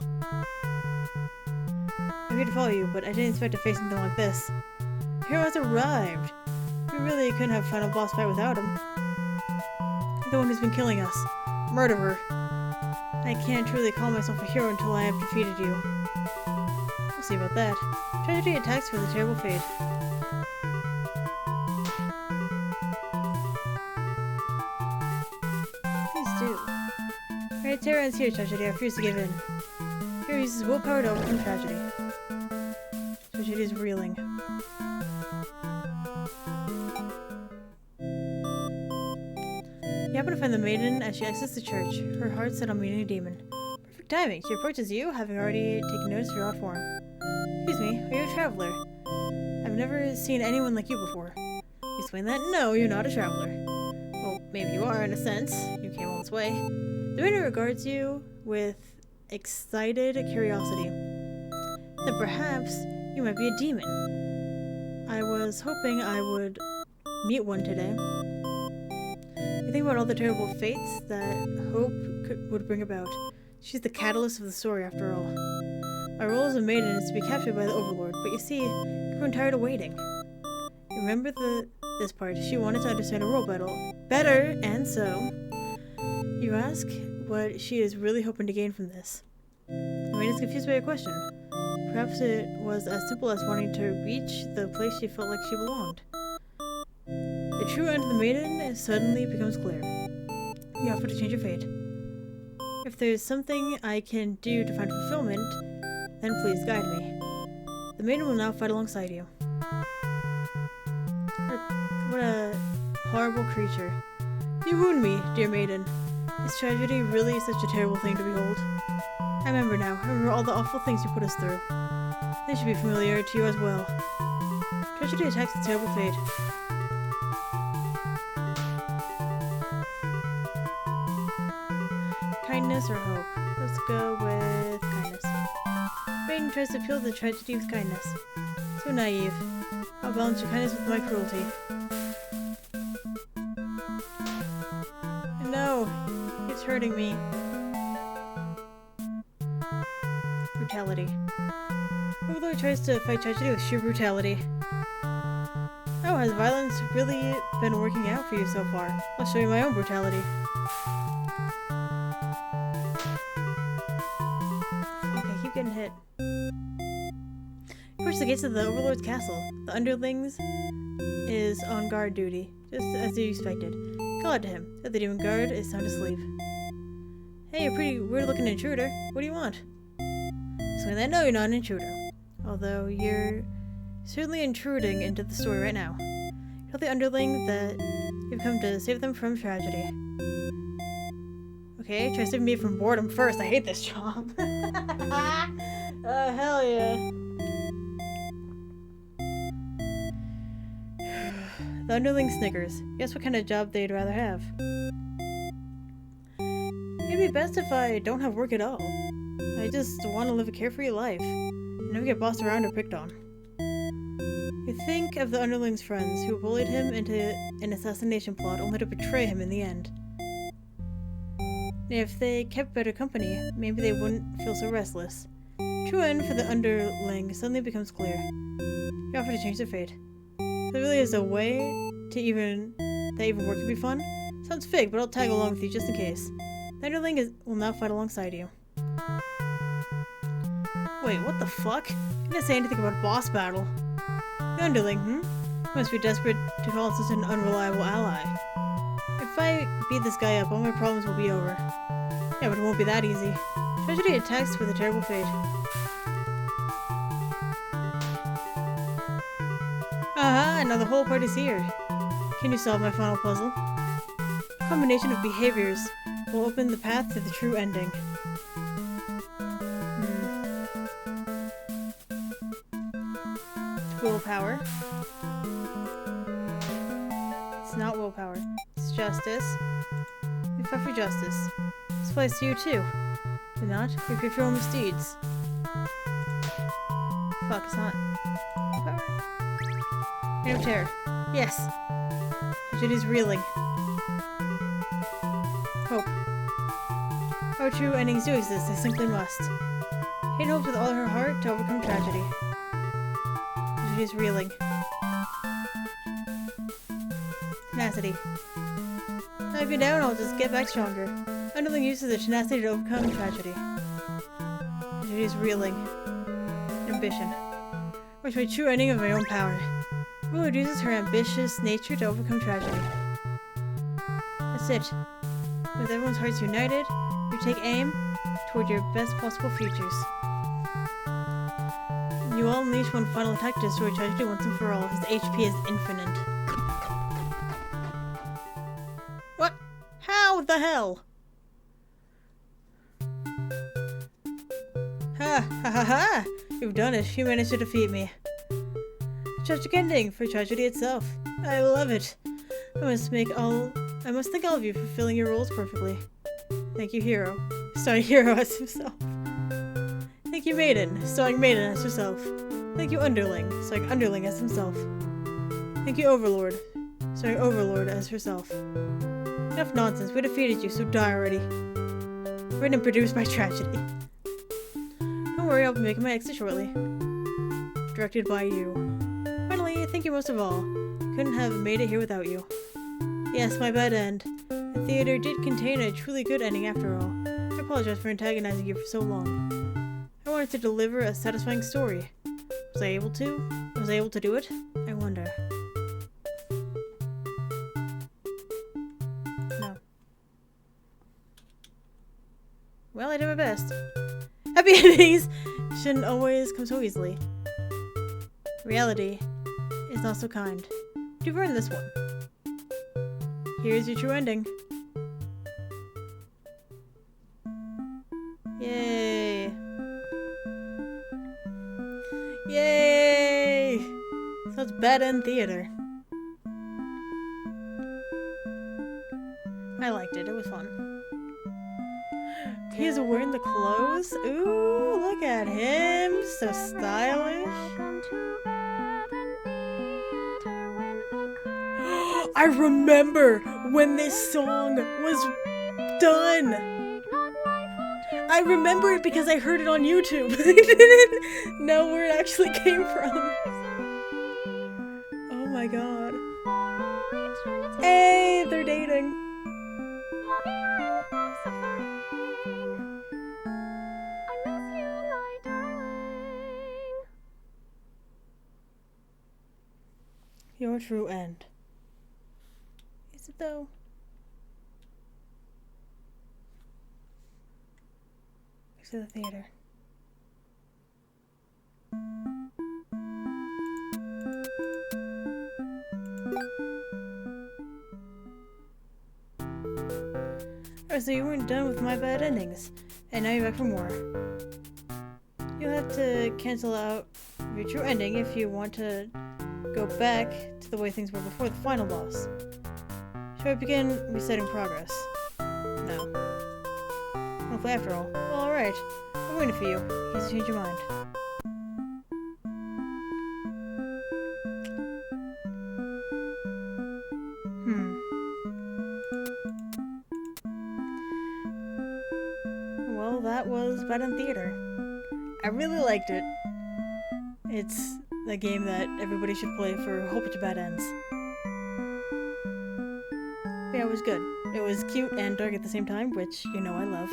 I'm here to follow you, but I didn't expect to face something like this. The hero has arrived! We really couldn't have a final boss fight without him. The one who's been killing us. Murderer. I can't truly call myself a hero until I have defeated you. We'll see about that. Tragedy attacks for the terrible fate. Please do. Alright, Terra ends here, Tragedy. I refuse to give in. Hero uses willpower to overcome tragedy. Tragedy is reeling. You happen to find the maiden as she exits the church, her heart set on meeting a demon. Perfect timing. She approaches you, having already taken notice of your odd form. Excuse me, are you a traveler? I've never seen anyone like you before. You explain that? No, you're not a traveler. Well, maybe you are, in a sense. You came all this way. The maiden regards you with excited curiosity. Then perhaps you might be a demon. I was hoping I would meet one today. You think about all the terrible fates that hope would bring about. She's the catalyst of the story, after all. My role as a maiden is to be captured by the Overlord, but you see, you've grown tired of waiting. You remember this part. She wanted to understand a role better, and so you ask what she is really hoping to gain from this. The maiden is confused by your question. Perhaps it was as simple as wanting to reach the place she felt like she belonged. The true end of the maiden suddenly becomes clear. You offer to change your fate. If there's something I can do to find fulfillment, then please guide me. The maiden will now fight alongside you. What a horrible creature. You wound me, dear maiden. Is tragedy really such a terrible thing to behold? I remember now. I remember all the awful things you put us through. They should be familiar to you as well. Tragedy attacks with terrible fate. Kindness or hope? Let's go with kindness. Maiden tries to appeal the tragedy with kindness. So naive. I'll balance your kindness with my cruelty. No! It's hurting me. Brutality. Overlord tries to fight tragedy with sheer brutality. Oh, has violence really been working out for you so far? I'll show you my own brutality. Okay, keep getting hit. Approach the gates of the Overlord's castle. The underlings is on guard duty, just as you expected. Call out to him. The demon guard is sound asleep. Hey, you're pretty weird-looking intruder. What do you want? Just letting I know you're not an intruder. Although you're certainly intruding into the story right now. Tell the underling that you've come to save them from tragedy. Okay, try saving me from boredom first. I hate this job. Hell yeah. The underling snickers. Guess what kind of job they'd rather have. It'd be best if I don't have work at all. I just want to live a carefree life. And never get bossed around or picked on. You think of the underling's friends who bullied him into an assassination plot only to betray him in the end. If they kept better company, maybe they wouldn't feel so restless. True end for the underling suddenly becomes clear. You offer to change their fate. There really is a way to even work could be fun? Sounds fake, but I'll tag along with you just in case. The underling will now fight alongside you. Wait, what the fuck? You didn't say anything about a boss battle. The underling, You must be desperate to call such an unreliable ally. If I beat this guy up, all my problems will be over. Yeah, but it won't be that easy. Tragedy attacks with a terrible fate. Aha, now the whole party's here. Can you solve my final puzzle? A combination of behaviors will open the path to the true ending. Willpower. It's not willpower. It's justice. We fight for justice. This applies to you too. Do not. We pay for your own misdeeds. Fuck, it's not. Willpower. Reign of Terror. Yes. Tragedy's reeling. Hope. Our true endings do exist. They simply must. Hate hopes with all her heart to overcome tragedy. Is reeling. Tenacity. I've been down, I'll just get back stronger. Underling uses the tenacity to overcome tragedy. Tragedy is reeling. Ambition. Which my true ending of my own power. Overlord uses her ambitious nature to overcome tragedy. That's it. With everyone's hearts united, you take aim toward your best possible futures. You all unleash one final attack to destroy tragedy once and for all. His HP is infinite. What? How the hell? Ha ha ha ha! You've done it. You managed to defeat me. Tragic ending for tragedy itself. I love it. I must thank all of you for fulfilling your roles perfectly. Thank you, Hero. Starring Hero as himself. Thank you, Maiden, starring Maiden as herself. Thank you, Underling, starring Underling as himself. Thank you, Overlord, starring Overlord as herself. Enough nonsense, we defeated you, so die already. Written and produced by Tragedy. Don't worry, I'll be making my exit shortly. Directed by you. Finally, thank you most of all. Couldn't have made it here without you. Yes, my bad end. The theater did contain a truly good ending after all. I apologize for antagonizing you for so long. I wanted to deliver a satisfying story. Was I able to? Was I able to do it? I wonder. No. Well, I did my best. Happy endings shouldn't always come so easily. Reality is not so kind. You've earned this one. Here's your true ending. Yay! Yay! So it's bad end theater. I liked it. It was fun. He's wearing the clothes. Ooh, look at him. So stylish. I remember when this song was done. I remember it because I heard it on YouTube. I didn't know where it actually came from. Oh my god. Hey, they're dating. Your true end. Is it though? Back to the theater. Oh, so you weren't done with my bad endings, and now you're back for more. You'll have to cancel out your true ending if you want to go back to the way things were before the final boss. Shall we begin resetting progress? No. Hopefully after all. Well, alright. I'm waiting for you, in case you change your mind. Well, that was Bad End Theater. I really liked it. It's a game that everybody should play for a whole bunch of bad ends. But yeah, it was good. It was cute and dark at the same time, which, you know, I love.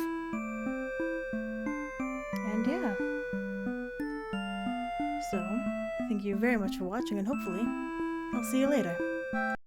And yeah. So, thank you very much for watching, and hopefully, I'll see you later.